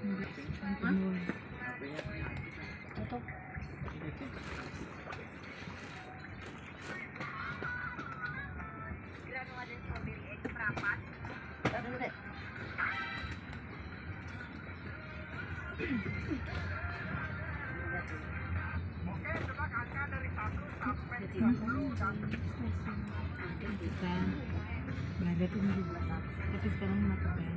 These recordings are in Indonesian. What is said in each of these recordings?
Kita berada tuh tapi sekarang melakukan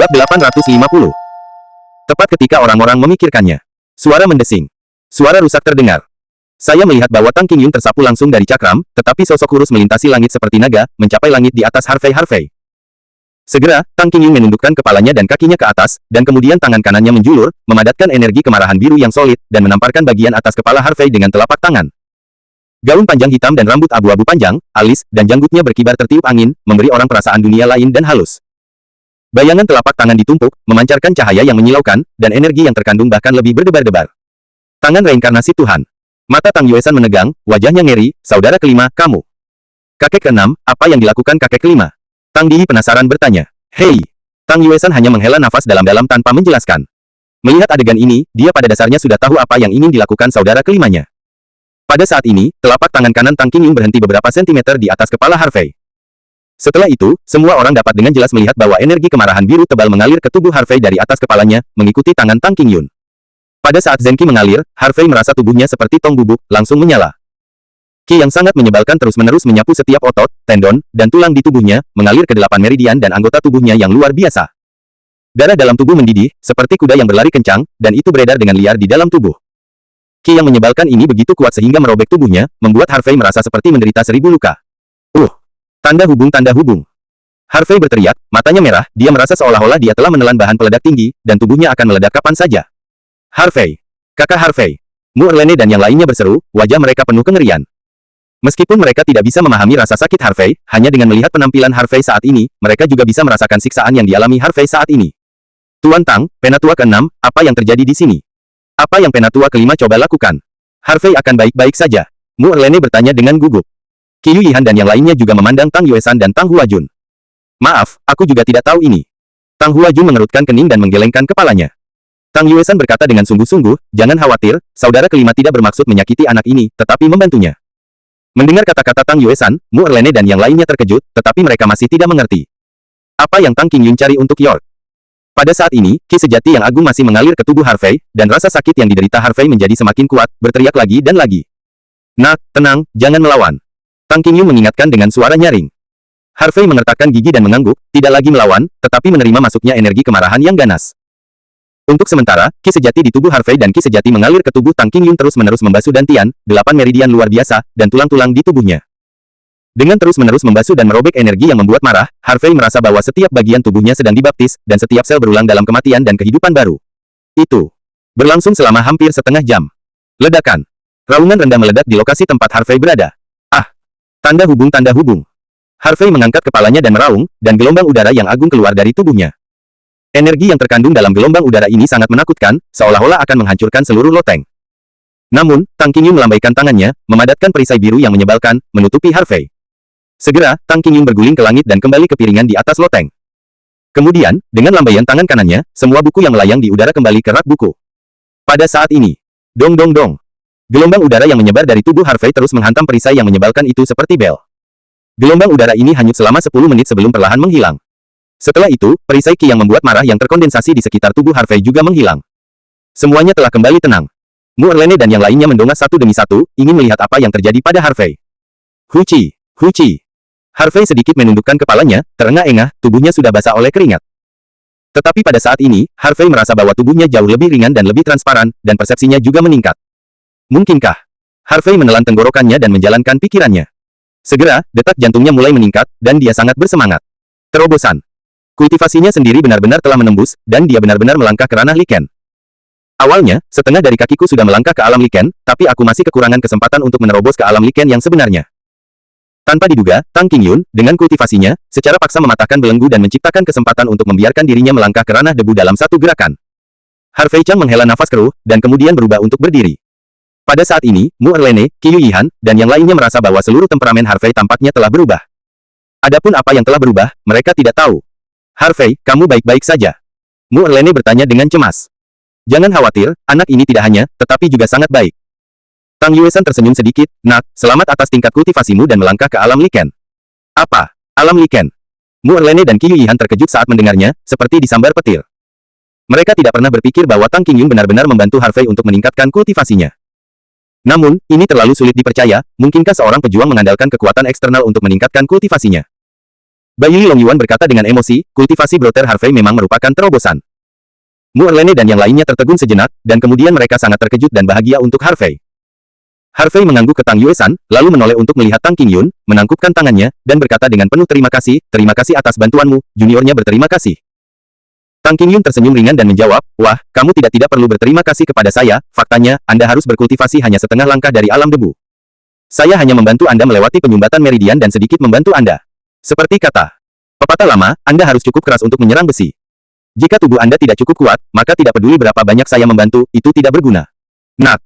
Bab 850. Tepat ketika orang-orang memikirkannya, suara mendesing. Suara rusak terdengar. Saya melihat bahwa Tang Qingyun tersapu langsung dari cakram, tetapi sosok kurus melintasi langit seperti naga, mencapai langit di atas Harvey. Segera, Tang Qingyun menundukkan kepalanya dan kakinya ke atas, dan kemudian tangan kanannya menjulur, memadatkan energi kemarahan biru yang solid, dan menamparkan bagian atas kepala Harvey dengan telapak tangan. Gaun panjang hitam dan rambut abu-abu panjang, alis, dan janggutnya berkibar tertiup angin, memberi orang perasaan dunia lain dan halus. Bayangan telapak tangan ditumpuk, memancarkan cahaya yang menyilaukan, dan energi yang terkandung bahkan lebih berdebar-debar. Tangan reinkarnasi Tuhan. Mata Tang Yuesan menegang, wajahnya ngeri. Saudara kelima, kamu. Kakek keenam, apa yang dilakukan kakek kelima? Tang Diyi penasaran bertanya. Hei! Tang Yuesan hanya menghela nafas dalam-dalam tanpa menjelaskan. Melihat adegan ini, dia pada dasarnya sudah tahu apa yang ingin dilakukan saudara kelimanya. Pada saat ini, telapak tangan kanan Tang Qingyun berhenti beberapa sentimeter di atas kepala Harvey. Setelah itu, semua orang dapat dengan jelas melihat bahwa energi kemarahan biru tebal mengalir ke tubuh Harvey dari atas kepalanya, mengikuti tangan Tang Qingyun. Pada saat Zenki mengalir, Harvey merasa tubuhnya seperti tong bubuk, langsung menyala. Ki yang sangat menyebalkan terus-menerus menyapu setiap otot, tendon, dan tulang di tubuhnya, mengalir ke 8 meridian dan anggota tubuhnya yang luar biasa. Darah dalam tubuh mendidih, seperti kuda yang berlari kencang, dan itu beredar dengan liar di dalam tubuh. Ki yang menyebalkan ini begitu kuat sehingga merobek tubuhnya, membuat Harvey merasa seperti menderita 1000 luka. Tanda hubung. Harvey berteriak, matanya merah, dia merasa seolah-olah dia telah menelan bahan peledak tinggi, dan tubuhnya akan meledak kapan saja. Harvey! Kakak Harvey! Mu Erlene dan yang lainnya berseru, wajah mereka penuh kengerian. Meskipun mereka tidak bisa memahami rasa sakit Harvey, hanya dengan melihat penampilan Harvey saat ini, mereka juga bisa merasakan siksaan yang dialami Harvey saat ini. Tuan Tang, penatua ke-6, apa yang terjadi di sini? Apa yang penatua ke-5 coba lakukan? Harvey akan baik-baik saja. Mu Erlene bertanya dengan gugup. Qi Yuyihan dan yang lainnya juga memandang Tang Yuesan dan Tang Huajun. Maaf, aku juga tidak tahu ini. Tang Huajun mengerutkan kening dan menggelengkan kepalanya. Tang Yuesan berkata dengan sungguh-sungguh, jangan khawatir, saudara kelima tidak bermaksud menyakiti anak ini, tetapi membantunya. Mendengar kata-kata Tang Yuesan, Mu Erlene dan yang lainnya terkejut, tetapi mereka masih tidak mengerti. Apa yang Tang Qingyun cari untuk York? Pada saat ini, Ki sejati yang agung masih mengalir ke tubuh Harvey, dan rasa sakit yang diderita Harvey menjadi semakin kuat, berteriak lagi dan lagi. Nak, tenang, jangan melawan. Tang Qingyun mengingatkan dengan suara nyaring. Harvey mengertakkan gigi dan mengangguk, tidak lagi melawan, tetapi menerima masuknya energi kemarahan yang ganas. Untuk sementara, Ki sejati di tubuh Harvey dan Ki sejati mengalir ke tubuh Tang Qingyun terus-menerus membasuh dantian, 8 meridian luar biasa, dan tulang-tulang di tubuhnya. Dengan terus-menerus membasuh dan merobek energi yang membuat marah, Harvey merasa bahwa setiap bagian tubuhnya sedang dibaptis, dan setiap sel berulang dalam kematian dan kehidupan baru. Itu berlangsung selama hampir setengah jam. Ledakan. Raungan rendah meledak di lokasi tempat Harvey berada. Tanda hubung. Harvey mengangkat kepalanya dan meraung, dan gelombang udara yang agung keluar dari tubuhnya. Energi yang terkandung dalam gelombang udara ini sangat menakutkan, seolah-olah akan menghancurkan seluruh loteng. Namun, Tang Qingyun melambaikan tangannya, memadatkan perisai biru yang menyebalkan, menutupi Harvey. Segera, Tang Qingyun berguling ke langit dan kembali ke piringan di atas loteng. Kemudian, dengan lambaian tangan kanannya, semua buku yang melayang di udara kembali ke rak buku. Pada saat ini, dong. Gelombang udara yang menyebar dari tubuh Harvey terus menghantam perisai yang menyebalkan itu seperti bel. Gelombang udara ini hanyut selama 10 menit sebelum perlahan menghilang. Setelah itu, perisai Ki yang membuat marah yang terkondensasi di sekitar tubuh Harvey juga menghilang. Semuanya telah kembali tenang. Mu Erlene dan yang lainnya mendongak satu demi satu, ingin melihat apa yang terjadi pada Harvey. Huci. Harvey sedikit menundukkan kepalanya, terengah-engah, tubuhnya sudah basah oleh keringat. Tetapi pada saat ini, Harvey merasa bahwa tubuhnya jauh lebih ringan dan lebih transparan, dan persepsinya juga meningkat. Mungkinkah Harvey menelan tenggorokannya dan menjalankan pikirannya. Segera, detak jantungnya mulai meningkat, dan dia sangat bersemangat. Terobosan. Kultivasinya sendiri benar-benar telah menembus, dan dia benar-benar melangkah ke ranah Lichen. Awalnya, setengah dari kakiku sudah melangkah ke alam Lichen, tapi aku masih kekurangan kesempatan untuk menerobos ke alam Lichen yang sebenarnya. Tanpa diduga, Tang Qingyun, dengan kultivasinya, secara paksa mematahkan belenggu dan menciptakan kesempatan untuk membiarkan dirinya melangkah ke ranah debu dalam satu gerakan. Harvey Chang menghela nafas keruh, dan kemudian berubah untuk berdiri. Pada saat ini, Mu Erlene, Qiyu Yihan, dan yang lainnya merasa bahwa seluruh temperamen Harvey tampaknya telah berubah. Adapun apa yang telah berubah, mereka tidak tahu. Harvey, kamu baik-baik saja? Mu Erlene bertanya dengan cemas. Jangan khawatir, anak ini tidak hanya, tetapi juga sangat baik. Tang Yuesan tersenyum sedikit, nak, selamat atas tingkat kultivasimu dan melangkah ke alam Lichen. Apa? Alam Lichen? Mu Erlene dan Qiyu Yihan terkejut saat mendengarnya, seperti disambar petir. Mereka tidak pernah berpikir bahwa Tang Qingyun benar-benar membantu Harvey untuk meningkatkan kultivasinya. Namun, ini terlalu sulit dipercaya, mungkinkah seorang pejuang mengandalkan kekuatan eksternal untuk meningkatkan kultivasinya? Bayi Long Yuan berkata dengan emosi, kultivasi Brother Harvey memang merupakan terobosan. Mu Erlene dan yang lainnya tertegun sejenak, dan kemudian mereka sangat terkejut dan bahagia untuk Harvey. Harvey mengangguk ke Tang Yuesan, lalu menoleh untuk melihat Tang Qingyun, menangkupkan tangannya, dan berkata dengan penuh terima kasih atas bantuanmu, juniornya berterima kasih. Tang Qingyun tersenyum ringan dan menjawab, wah, kamu tidak perlu berterima kasih kepada saya, faktanya, Anda harus berkultivasi hanya setengah langkah dari alam debu. Saya hanya membantu Anda melewati penyumbatan meridian dan sedikit membantu Anda. Seperti kata pepatah lama, Anda harus cukup keras untuk menyerang besi. Jika tubuh Anda tidak cukup kuat, maka tidak peduli berapa banyak saya membantu, itu tidak berguna. Nak.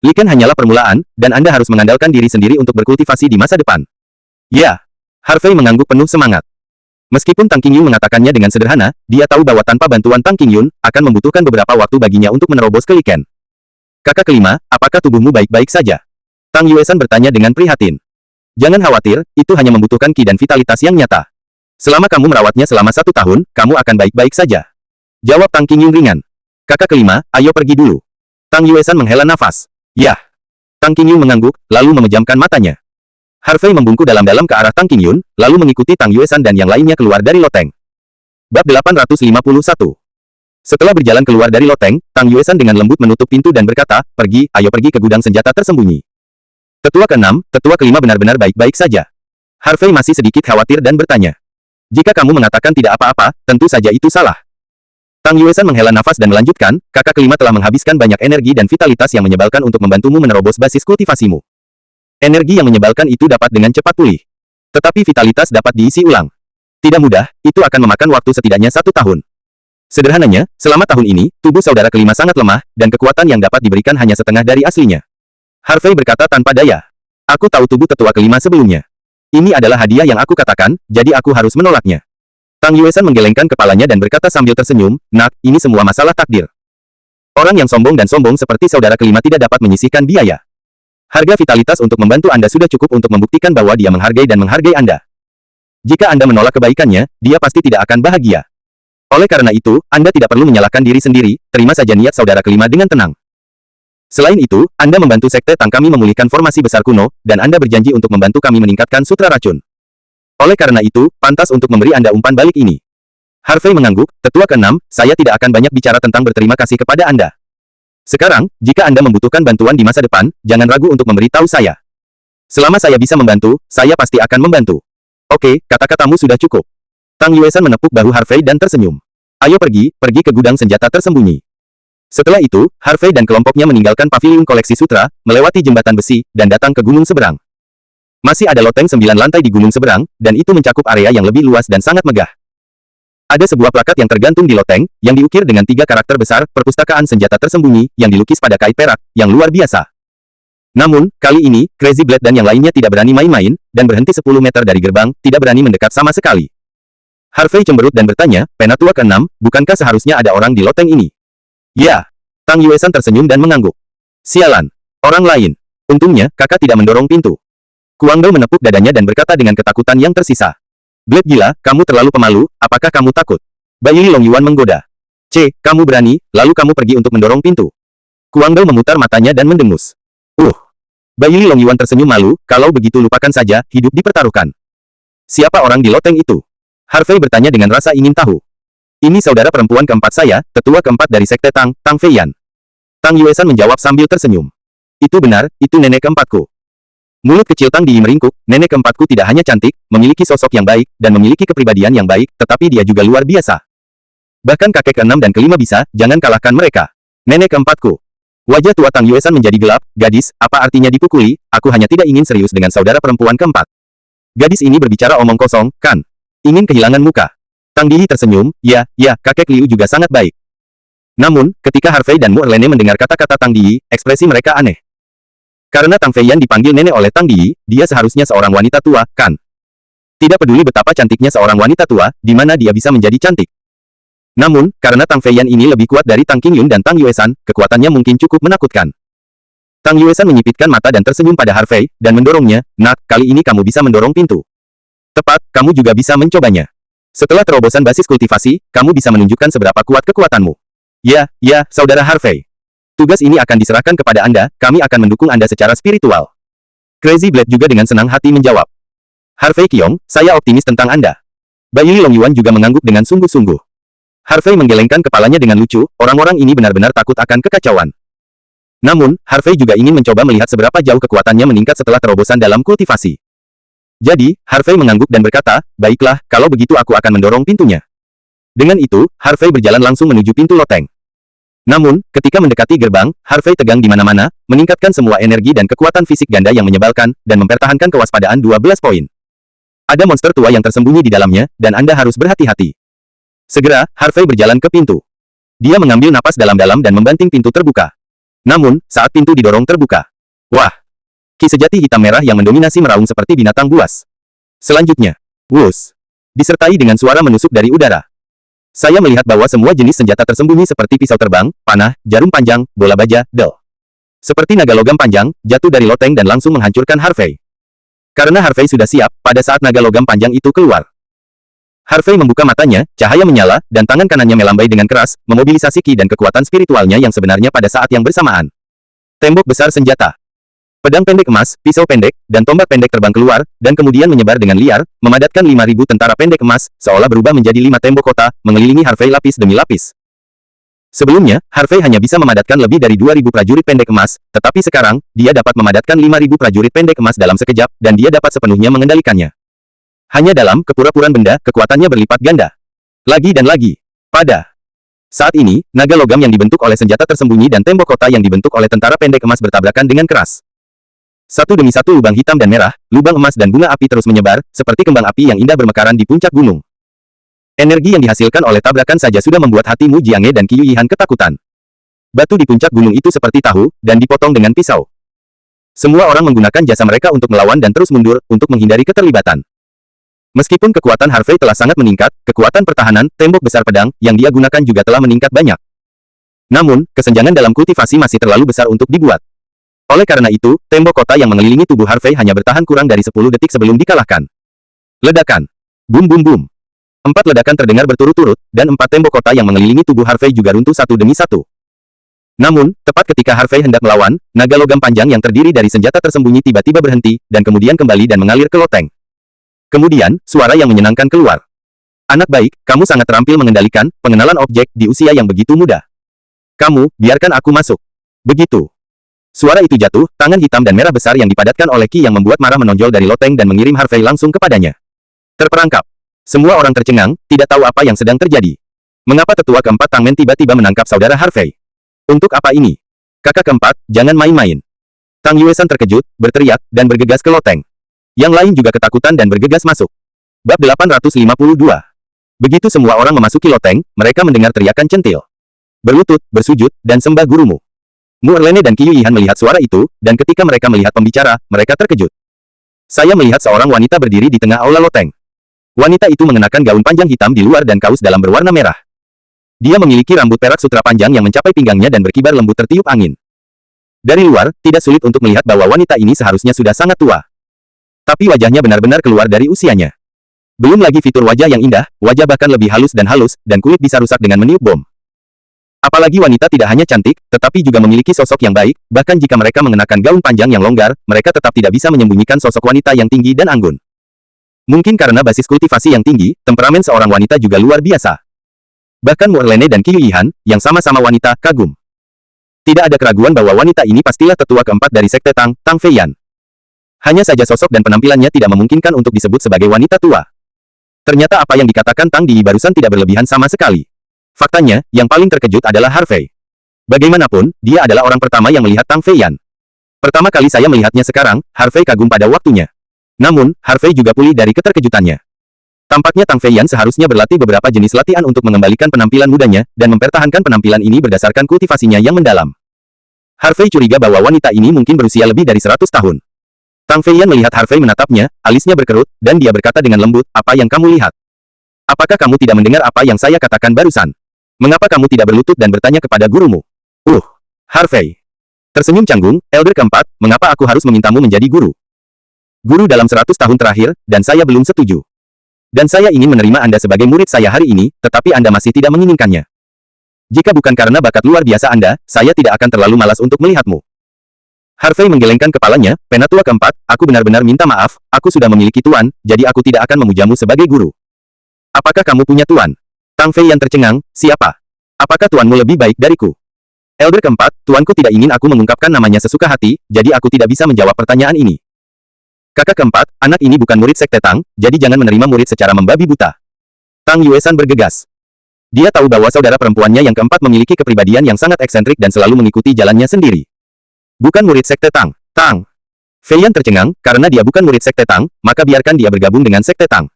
Lichen hanyalah permulaan, dan Anda harus mengandalkan diri sendiri untuk berkultivasi di masa depan. Ya. Harvey mengangguk penuh semangat. Meskipun Tang Qingyun mengatakannya dengan sederhana, dia tahu bahwa tanpa bantuan Tang Qingyun, akan membutuhkan beberapa waktu baginya untuk menerobos ke Lichen. Kakak kelima, apakah tubuhmu baik-baik saja? Tang Yuesan bertanya dengan prihatin. Jangan khawatir, itu hanya membutuhkan ki dan vitalitas yang nyata. Selama kamu merawatnya selama 1 tahun, kamu akan baik-baik saja. Jawab Tang Qingyun ringan. Kakak kelima, ayo pergi dulu. Tang Yuesan menghela nafas. Yah. Tang Qingyun mengangguk, lalu memejamkan matanya. Harvey membungkuk dalam-dalam ke arah Tang Qingyun, lalu mengikuti Tang Yuesan dan yang lainnya keluar dari loteng. Bab 851. Setelah berjalan keluar dari loteng, Tang Yuesan dengan lembut menutup pintu dan berkata, ayo pergi ke gudang senjata tersembunyi. Tetua ke-6, tetua ke-5 benar-benar baik-baik saja. Harvey masih sedikit khawatir dan bertanya. Jika kamu mengatakan tidak apa-apa, tentu saja itu salah. Tang Yuesan menghela nafas dan melanjutkan, kakak kelima telah menghabiskan banyak energi dan vitalitas yang menyebalkan untuk membantumu menerobos basis kultivasimu. Energi yang menyebalkan itu dapat dengan cepat pulih. Tetapi vitalitas dapat diisi ulang. Tidak mudah, itu akan memakan waktu setidaknya 1 tahun. Sederhananya, selama tahun ini, tubuh saudara kelima sangat lemah, dan kekuatan yang dapat diberikan hanya setengah dari aslinya. Harvey berkata tanpa daya. Aku tahu tubuh tetua kelima sebelumnya. Ini adalah hadiah yang aku katakan, jadi aku harus menolaknya. Tang Yuesan menggelengkan kepalanya dan berkata sambil tersenyum, nak, ini semua masalah takdir. Orang yang sombong dan sombong seperti saudara kelima tidak dapat menyisihkan biaya. Harga vitalitas untuk membantu Anda sudah cukup untuk membuktikan bahwa dia menghargai dan menghargai Anda. Jika Anda menolak kebaikannya, dia pasti tidak akan bahagia. Oleh karena itu, Anda tidak perlu menyalahkan diri sendiri, terima saja niat saudara kelima dengan tenang. Selain itu, Anda membantu sekte Tang kami memulihkan formasi besar kuno, dan Anda berjanji untuk membantu kami meningkatkan sutra racun. Oleh karena itu, pantas untuk memberi Anda umpan balik ini. Harvey mengangguk, tetua ke-6, saya tidak akan banyak bicara tentang berterima kasih kepada Anda. Sekarang, jika Anda membutuhkan bantuan di masa depan, jangan ragu untuk memberitahu saya. Selama saya bisa membantu, saya pasti akan membantu. Oke, kata-katamu sudah cukup. Tang Yuesan menepuk bahu Harvey dan tersenyum. Ayo pergi ke gudang senjata tersembunyi. Setelah itu, Harvey dan kelompoknya meninggalkan paviliun koleksi sutra, melewati jembatan besi, dan datang ke gunung seberang. Masih ada loteng 9 lantai di gunung seberang, dan itu mencakup area yang lebih luas dan sangat megah. Ada sebuah plakat yang tergantung di loteng, yang diukir dengan 3 karakter besar, perpustakaan senjata tersembunyi, yang dilukis pada kait perak, yang luar biasa. Namun, kali ini, Crazy Blade dan yang lainnya tidak berani main-main, dan berhenti 10 meter dari gerbang, tidak berani mendekat sama sekali. Harvey cemberut dan bertanya, Penatua ke-6, bukankah seharusnya ada orang di loteng ini? Ya. Tang Yuesan tersenyum dan mengangguk. Sialan. Orang lain. Untungnya, kakak tidak mendorong pintu. Kuang Dao menepuk dadanya dan berkata dengan ketakutan yang tersisa. Blade gila, kamu terlalu pemalu, apakah kamu takut? Bayi Long Yuan menggoda. Kamu berani, lalu kamu pergi untuk mendorong pintu. Kuang Dao memutar matanya dan mendengus. Bayi Long Yuan tersenyum malu, kalau begitu lupakan saja, hidup dipertaruhkan. Siapa orang di loteng itu? Harvey bertanya dengan rasa ingin tahu. Ini saudara perempuan keempat saya, tetua keempat dari sekte Tang, Tang Feiyan. Tang Yuesan menjawab sambil tersenyum. Itu benar, itu nenek keempatku. Mulut kecil Tang Di meringkuk, nenek keempatku tidak hanya cantik, memiliki sosok yang baik, dan memiliki kepribadian yang baik, tetapi dia juga luar biasa. Bahkan kakek keenam dan kelima bisa, jangan kalahkan mereka. Nenek keempatku. Wajah tua Tang Yuesan menjadi gelap, gadis, apa artinya dipukuli, aku hanya tidak ingin serius dengan saudara perempuan keempat. Gadis ini berbicara omong kosong, kan? Ingin kehilangan muka. Tang Di tersenyum, ya, kakek Liu juga sangat baik. Namun, ketika Harvey dan Mu Erlene mendengar kata-kata Tang Di, ekspresi mereka aneh. Karena Tang Feiyan dipanggil nenek oleh Tang Di, dia seharusnya seorang wanita tua, kan? Tidak peduli betapa cantiknya seorang wanita tua, di mana dia bisa menjadi cantik. Namun, karena Tang Feiyan ini lebih kuat dari Tang Qingyun dan Tang Yuesan, kekuatannya mungkin cukup menakutkan. Tang Yuesan menyipitkan mata dan tersenyum pada Harvey, dan mendorongnya, nak, kali ini kamu bisa mendorong pintu. Tepat, kamu juga bisa mencobanya. Setelah terobosan basis kultivasi, kamu bisa menunjukkan seberapa kuat kekuatanmu. Ya, saudara Harvey. Tugas ini akan diserahkan kepada Anda, kami akan mendukung Anda secara spiritual. Crazy Blade juga dengan senang hati menjawab. Harvey Qiong, saya optimis tentang Anda. Bayi Long Yuan juga mengangguk dengan sungguh-sungguh. Harvey menggelengkan kepalanya dengan lucu, orang-orang ini benar-benar takut akan kekacauan. Namun, Harvey juga ingin mencoba melihat seberapa jauh kekuatannya meningkat setelah terobosan dalam kultivasi. Jadi, Harvey mengangguk dan berkata, baiklah, kalau begitu aku akan mendorong pintunya. Dengan itu, Harvey berjalan langsung menuju pintu loteng. Namun, ketika mendekati gerbang, Harvey tegang di mana-mana, meningkatkan semua energi dan kekuatan fisik ganda yang menyebalkan, dan mempertahankan kewaspadaan 12 poin. Ada monster tua yang tersembunyi di dalamnya, dan Anda harus berhati-hati. Segera, Harvey berjalan ke pintu. Dia mengambil napas dalam-dalam dan membanting pintu terbuka. Namun, saat pintu didorong terbuka. Wah! Ki sejati hitam merah yang mendominasi meraung seperti binatang buas. Selanjutnya, wush! Disertai dengan suara menusuk dari udara. Saya melihat bahwa semua jenis senjata tersembunyi seperti pisau terbang, panah, jarum panjang, bola baja, del. Seperti naga logam panjang, jatuh dari loteng dan langsung menghancurkan Harvey. Karena Harvey sudah siap, pada saat naga logam panjang itu keluar. Harvey membuka matanya, cahaya menyala, dan tangan kanannya melambai dengan keras, memobilisasi ki dan kekuatan spiritualnya yang sebenarnya pada saat yang bersamaan. Tembok besar senjata. Pedang pendek emas, pisau pendek, dan tombak pendek terbang keluar, dan kemudian menyebar dengan liar, memadatkan 5.000 tentara pendek emas, seolah berubah menjadi 5 tembok kota, mengelilingi Harvey lapis demi lapis. Sebelumnya, Harvey hanya bisa memadatkan lebih dari 2.000 prajurit pendek emas, tetapi sekarang, dia dapat memadatkan 5.000 prajurit pendek emas dalam sekejap, dan dia dapat sepenuhnya mengendalikannya. Hanya dalam kepura-puraan benda, kekuatannya berlipat ganda. Lagi dan lagi. Pada saat ini, naga logam yang dibentuk oleh senjata tersembunyi dan tembok kota yang dibentuk oleh tentara pendek emas bertabrakan dengan keras. Satu demi satu lubang hitam dan merah, lubang emas dan bunga api terus menyebar, seperti kembang api yang indah bermekaran di puncak gunung. Energi yang dihasilkan oleh tabrakan saja sudah membuat hati Mu Jianghe dan Qiyu Yihan ketakutan. Batu di puncak gunung itu seperti tahu, dan dipotong dengan pisau. Semua orang menggunakan jasa mereka untuk melawan dan terus mundur, untuk menghindari keterlibatan. Meskipun kekuatan Harvey telah sangat meningkat, kekuatan pertahanan, tembok besar pedang, yang dia gunakan juga telah meningkat banyak. Namun, kesenjangan dalam kultivasi masih terlalu besar untuk dibuat. Oleh karena itu, tembok kota yang mengelilingi tubuh Harvey hanya bertahan kurang dari 10 detik sebelum dikalahkan. Ledakan. Bum bum bum. 4 ledakan terdengar berturut-turut, dan 4 tembok kota yang mengelilingi tubuh Harvey juga runtuh satu demi satu. Namun, tepat ketika Harvey hendak melawan, naga logam panjang yang terdiri dari senjata tersembunyi tiba-tiba berhenti, dan kemudian kembali dan mengalir ke loteng. Kemudian, suara yang menyenangkan keluar. Anak baik, kamu sangat terampil mengendalikan pengenalan objek di usia yang begitu muda. Kamu, biarkan aku masuk. Begitu. Suara itu jatuh, tangan hitam dan merah besar yang dipadatkan oleh Ki yang membuat marah menonjol dari loteng dan mengirim Harvey langsung kepadanya. Terperangkap. Semua orang tercengang, tidak tahu apa yang sedang terjadi. Mengapa tetua keempat Tangmen tiba-tiba menangkap saudara Harvey? Untuk apa ini? Kakak keempat, jangan main-main. Tang Yuesan terkejut, berteriak, dan bergegas ke loteng. Yang lain juga ketakutan dan bergegas masuk. Bab 852. Begitu semua orang memasuki loteng, mereka mendengar teriakan centil. Berlutut, bersujud, dan sembah gurumu. Mu Erlene dan Qiyu Yihan melihat suara itu, dan ketika mereka melihat pembicara, mereka terkejut. Saya melihat seorang wanita berdiri di tengah aula loteng. Wanita itu mengenakan gaun panjang hitam di luar dan kaus dalam berwarna merah. Dia memiliki rambut perak sutra panjang yang mencapai pinggangnya dan berkibar lembut tertiup angin. Dari luar, tidak sulit untuk melihat bahwa wanita ini seharusnya sudah sangat tua. Tapi wajahnya benar-benar keluar dari usianya. Belum lagi fitur wajah yang indah, wajah bahkan lebih halus, dan kulit bisa rusak dengan meniup bom. Apalagi wanita tidak hanya cantik, tetapi juga memiliki sosok yang baik, bahkan jika mereka mengenakan gaun panjang yang longgar, mereka tetap tidak bisa menyembunyikan sosok wanita yang tinggi dan anggun. Mungkin karena basis kultivasi yang tinggi, temperamen seorang wanita juga luar biasa. Bahkan Mu Erlene dan Qiyu Yihan, yang sama-sama wanita, kagum. Tidak ada keraguan bahwa wanita ini pastilah tetua keempat dari Sekte Tang, Tang Feiyan. Hanya saja sosok dan penampilannya tidak memungkinkan untuk disebut sebagai wanita tua. Ternyata apa yang dikatakan Tang Di barusan tidak berlebihan sama sekali. Faktanya, yang paling terkejut adalah Harvey. Bagaimanapun, dia adalah orang pertama yang melihat Tang Feiyan. Pertama kali saya melihatnya sekarang, Harvey kagum pada waktunya. Namun, Harvey juga pulih dari keterkejutannya. Tampaknya Tang Feiyan seharusnya berlatih beberapa jenis latihan untuk mengembalikan penampilan mudanya, dan mempertahankan penampilan ini berdasarkan kultivasinya yang mendalam. Harvey curiga bahwa wanita ini mungkin berusia lebih dari 100 tahun. Tang Feiyan melihat Harvey menatapnya, alisnya berkerut, dan dia berkata dengan lembut, "Apa yang kamu lihat? Apakah kamu tidak mendengar apa yang saya katakan barusan? Mengapa kamu tidak berlutut dan bertanya kepada gurumu?" Harvey tersenyum canggung, Elder keempat, "Mengapa aku harus memintamu menjadi guru? Guru dalam 100 tahun terakhir, dan saya belum setuju. Dan saya ingin menerima Anda sebagai murid saya hari ini, tetapi Anda masih tidak menginginkannya. Jika bukan karena bakat luar biasa Anda, saya tidak akan terlalu malas untuk melihatmu." Harvey menggelengkan kepalanya, "Penatua keempat, aku benar-benar minta maaf, aku sudah memiliki tuan, jadi aku tidak akan memujamu sebagai guru." "Apakah kamu punya tuan?" Tang Feiyan tercengang, "Siapa? Apakah tuanmu lebih baik dariku?" Elder keempat, "Tuanku tidak ingin aku mengungkapkan namanya sesuka hati, jadi aku tidak bisa menjawab pertanyaan ini. Kakak keempat, anak ini bukan murid Sekte Tang, jadi jangan menerima murid secara membabi buta." Tang Yuesan bergegas. Dia tahu bahwa saudara perempuannya yang keempat memiliki kepribadian yang sangat eksentrik dan selalu mengikuti jalannya sendiri. Bukan murid Sekte Tang. Tang Feiyan tercengang, karena dia bukan murid Sekte Tang, maka biarkan dia bergabung dengan Sekte Tang.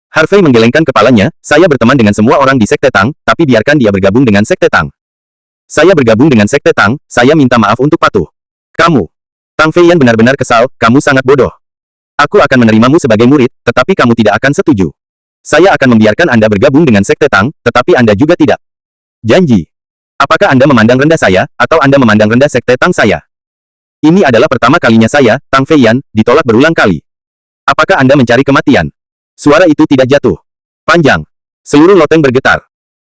Harvey menggelengkan kepalanya, "Saya berteman dengan semua orang di Sekte Tang, tapi biarkan dia bergabung dengan Sekte Tang. Saya bergabung dengan Sekte Tang, saya minta maaf untuk patuh." "Kamu." Tang Feiyan benar-benar kesal, "Kamu sangat bodoh. Aku akan menerimamu sebagai murid, tetapi kamu tidak akan setuju. Saya akan membiarkan Anda bergabung dengan Sekte Tang, tetapi Anda juga tidak. Janji. Apakah Anda memandang rendah saya, atau Anda memandang rendah Sekte Tang saya? Ini adalah pertama kalinya saya, Tang Feiyan, ditolak berulang kali. Apakah Anda mencari kematian?" Suara itu tidak jatuh. Panjang. Seluruh loteng bergetar.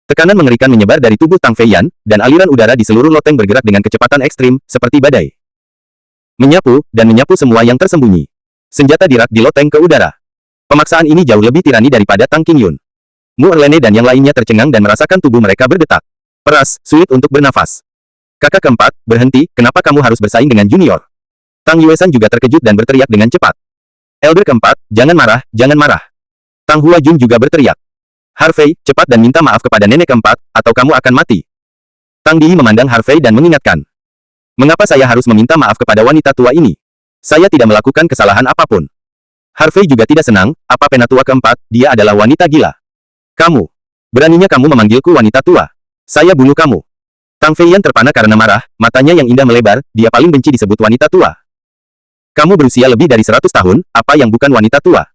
Tekanan mengerikan menyebar dari tubuh Tang Feiyan, dan aliran udara di seluruh loteng bergerak dengan kecepatan ekstrim, seperti badai. Menyapu, dan menyapu semua yang tersembunyi. Senjata dirak di loteng ke udara. Pemaksaan ini jauh lebih tirani daripada Tang Qingyun. Mu Erlene dan yang lainnya tercengang dan merasakan tubuh mereka berdetak. Peras, sulit untuk bernafas. "Kakak keempat, berhenti, kenapa kamu harus bersaing dengan junior?" Tang Yuesan juga terkejut dan berteriak dengan cepat. "Elder keempat, jangan marah, jangan marah." Tang Huajun juga berteriak. "Harvey, cepat dan minta maaf kepada nenek keempat, atau kamu akan mati." Tang Di memandang Harvey dan mengingatkan. "Mengapa saya harus meminta maaf kepada wanita tua ini? Saya tidak melakukan kesalahan apapun." Harvey juga tidak senang, "Apa penatua keempat, dia adalah wanita gila. Kamu. Beraninya kamu memanggilku wanita tua. Saya bunuh kamu." Tang Feiyan terpana karena marah, matanya yang indah melebar, dia paling benci disebut wanita tua. "Kamu berusia lebih dari 100 tahun, apa yang bukan wanita tua?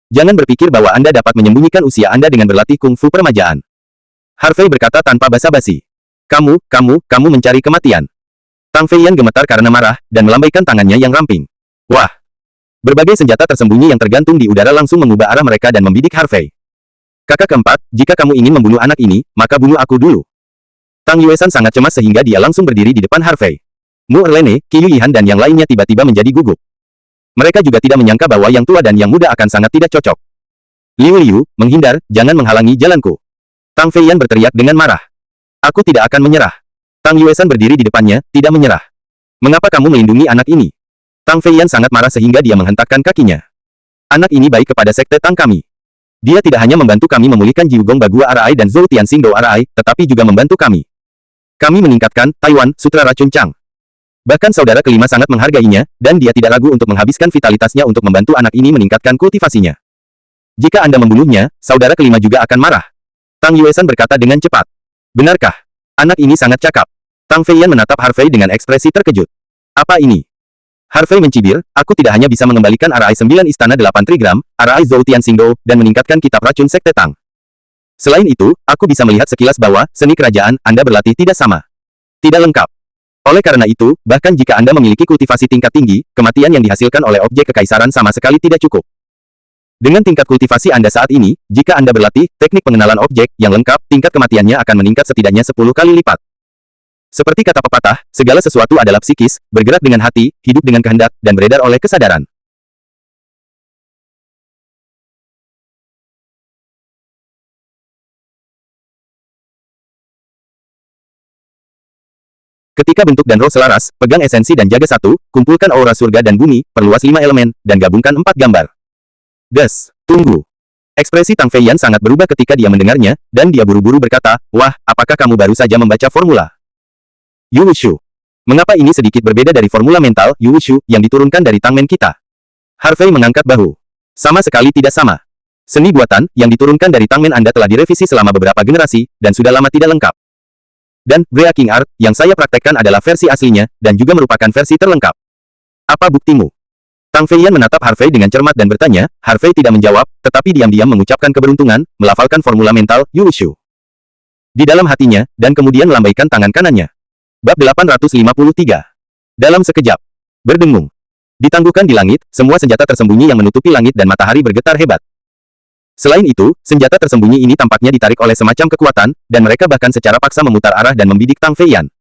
Jangan berpikir bahwa Anda dapat menyembunyikan usia Anda dengan berlatih kungfu peremajaan." Harvey berkata tanpa basa-basi. Kamu mencari kematian." Tang Feiyan gemetar karena marah, dan melambaikan tangannya yang ramping. Wah! Berbagai senjata tersembunyi yang tergantung di udara langsung mengubah arah mereka dan membidik Harvey. "Kakak keempat, jika kamu ingin membunuh anak ini, maka bunuh aku dulu." Tang Yuesan sangat cemas sehingga dia langsung berdiri di depan Harvey. Mu Erlene, Qi Yuyihan dan yang lainnya tiba-tiba menjadi gugup. Mereka juga tidak menyangka bahwa yang tua dan yang muda akan sangat tidak cocok. Liu, menghindar, jangan menghalangi jalanku." Tang Feiyan berteriak dengan marah. "Aku tidak akan menyerah." Tang Yuesan berdiri di depannya, tidak menyerah. "Mengapa kamu melindungi anak ini?" Tang Feiyan sangat marah sehingga dia menghentakkan kakinya. "Anak ini baik kepada Sekte Tang kami. Dia tidak hanya membantu kami memulihkan Jiugong Bagua Arai dan Zhou Tianxing Dou Arai, tetapi juga membantu kami. Kami meningkatkan Taiwan, Sutra Racun Chang. Bahkan saudara kelima sangat menghargainya, dan dia tidak ragu untuk menghabiskan vitalitasnya untuk membantu anak ini meningkatkan kultivasinya. Jika Anda membunuhnya, saudara kelima juga akan marah." Tang Yuesan berkata dengan cepat. "Benarkah? Anak ini sangat cakap." Tang Feiyan menatap Harvey dengan ekspresi terkejut. "Apa ini?" Harvey mencibir, "Aku tidak hanya bisa mengembalikan Arai 9 Istana 8 Trigram, Arai Zhou Tianxing Dou, dan meningkatkan kitab racun Sekte Tang. Selain itu, aku bisa melihat sekilas bahwa seni kerajaan Anda berlatih tidak sama. Tidak lengkap. Oleh karena itu, bahkan jika Anda memiliki kultivasi tingkat tinggi, kematian yang dihasilkan oleh objek kekaisaran sama sekali tidak cukup. Dengan tingkat kultivasi Anda saat ini, jika Anda berlatih teknik pengenalan objek yang lengkap, tingkat kematiannya akan meningkat setidaknya 10 kali lipat. Seperti kata pepatah, segala sesuatu adalah psikis, bergerak dengan hati, hidup dengan kehendak, dan beredar oleh kesadaran." Ketika bentuk dan roh selaras, pegang esensi dan jaga satu, kumpulkan aura surga dan bumi, perluas 5 elemen, dan gabungkan 4 gambar. Des, tunggu. Ekspresi Tang Feiyan sangat berubah ketika dia mendengarnya, dan dia buru-buru berkata, wah, apakah kamu baru saja membaca formula? Yu Wushu. Mengapa ini sedikit berbeda dari formula mental, Yu Wushu, yang diturunkan dari Tangmen kita? Harvey mengangkat bahu. Sama sekali tidak sama. Seni buatan, yang diturunkan dari Tangmen Anda telah direvisi selama beberapa generasi, dan sudah lama tidak lengkap. Dan, Breaking Art, yang saya praktekkan adalah versi aslinya, dan juga merupakan versi terlengkap. Apa buktimu? Tang Feiyan menatap Harvey dengan cermat dan bertanya. Harvey tidak menjawab, tetapi diam-diam mengucapkan keberuntungan, melafalkan formula mental, Yu Wushu di dalam hatinya, dan kemudian melambaikan tangan kanannya. Bab 853. Dalam sekejap. Berdengung. Ditangguhkan di langit, semua senjata tersembunyi yang menutupi langit dan matahari bergetar hebat. Selain itu, senjata tersembunyi ini tampaknya ditarik oleh semacam kekuatan, dan mereka bahkan secara paksa memutar arah dan membidik Tang Feiyan.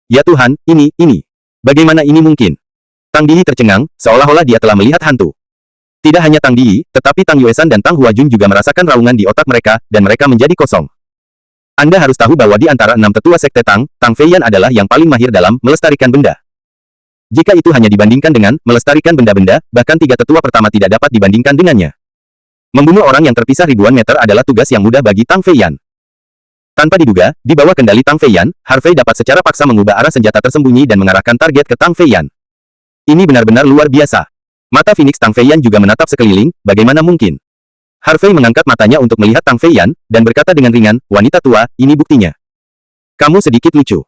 Ya Tuhan, ini. Bagaimana ini mungkin? Tang Diyi tercengang, seolah-olah dia telah melihat hantu. Tidak hanya Tang Diyi, tetapi Tang Yuesan dan Tang Huajun juga merasakan raungan di otak mereka, dan mereka menjadi kosong. Anda harus tahu bahwa di antara 6 tetua sekte Tang, Tang Feiyan adalah yang paling mahir dalam melestarikan benda. Jika itu hanya dibandingkan dengan melestarikan benda-benda, bahkan 3 tetua pertama tidak dapat dibandingkan dengannya. Membunuh orang yang terpisah ribuan meter adalah tugas yang mudah bagi Tang Feiyan. Tanpa diduga, di bawah kendali Tang Feiyan, Harvey dapat secara paksa mengubah arah senjata tersembunyi dan mengarahkan target ke Tang Feiyan. Ini benar-benar luar biasa. Mata Phoenix Tang Feiyan juga menatap sekeliling, bagaimana mungkin? Harvey mengangkat matanya untuk melihat Tang Feiyan, dan berkata dengan ringan, wanita tua, ini buktinya. Kamu sedikit lucu.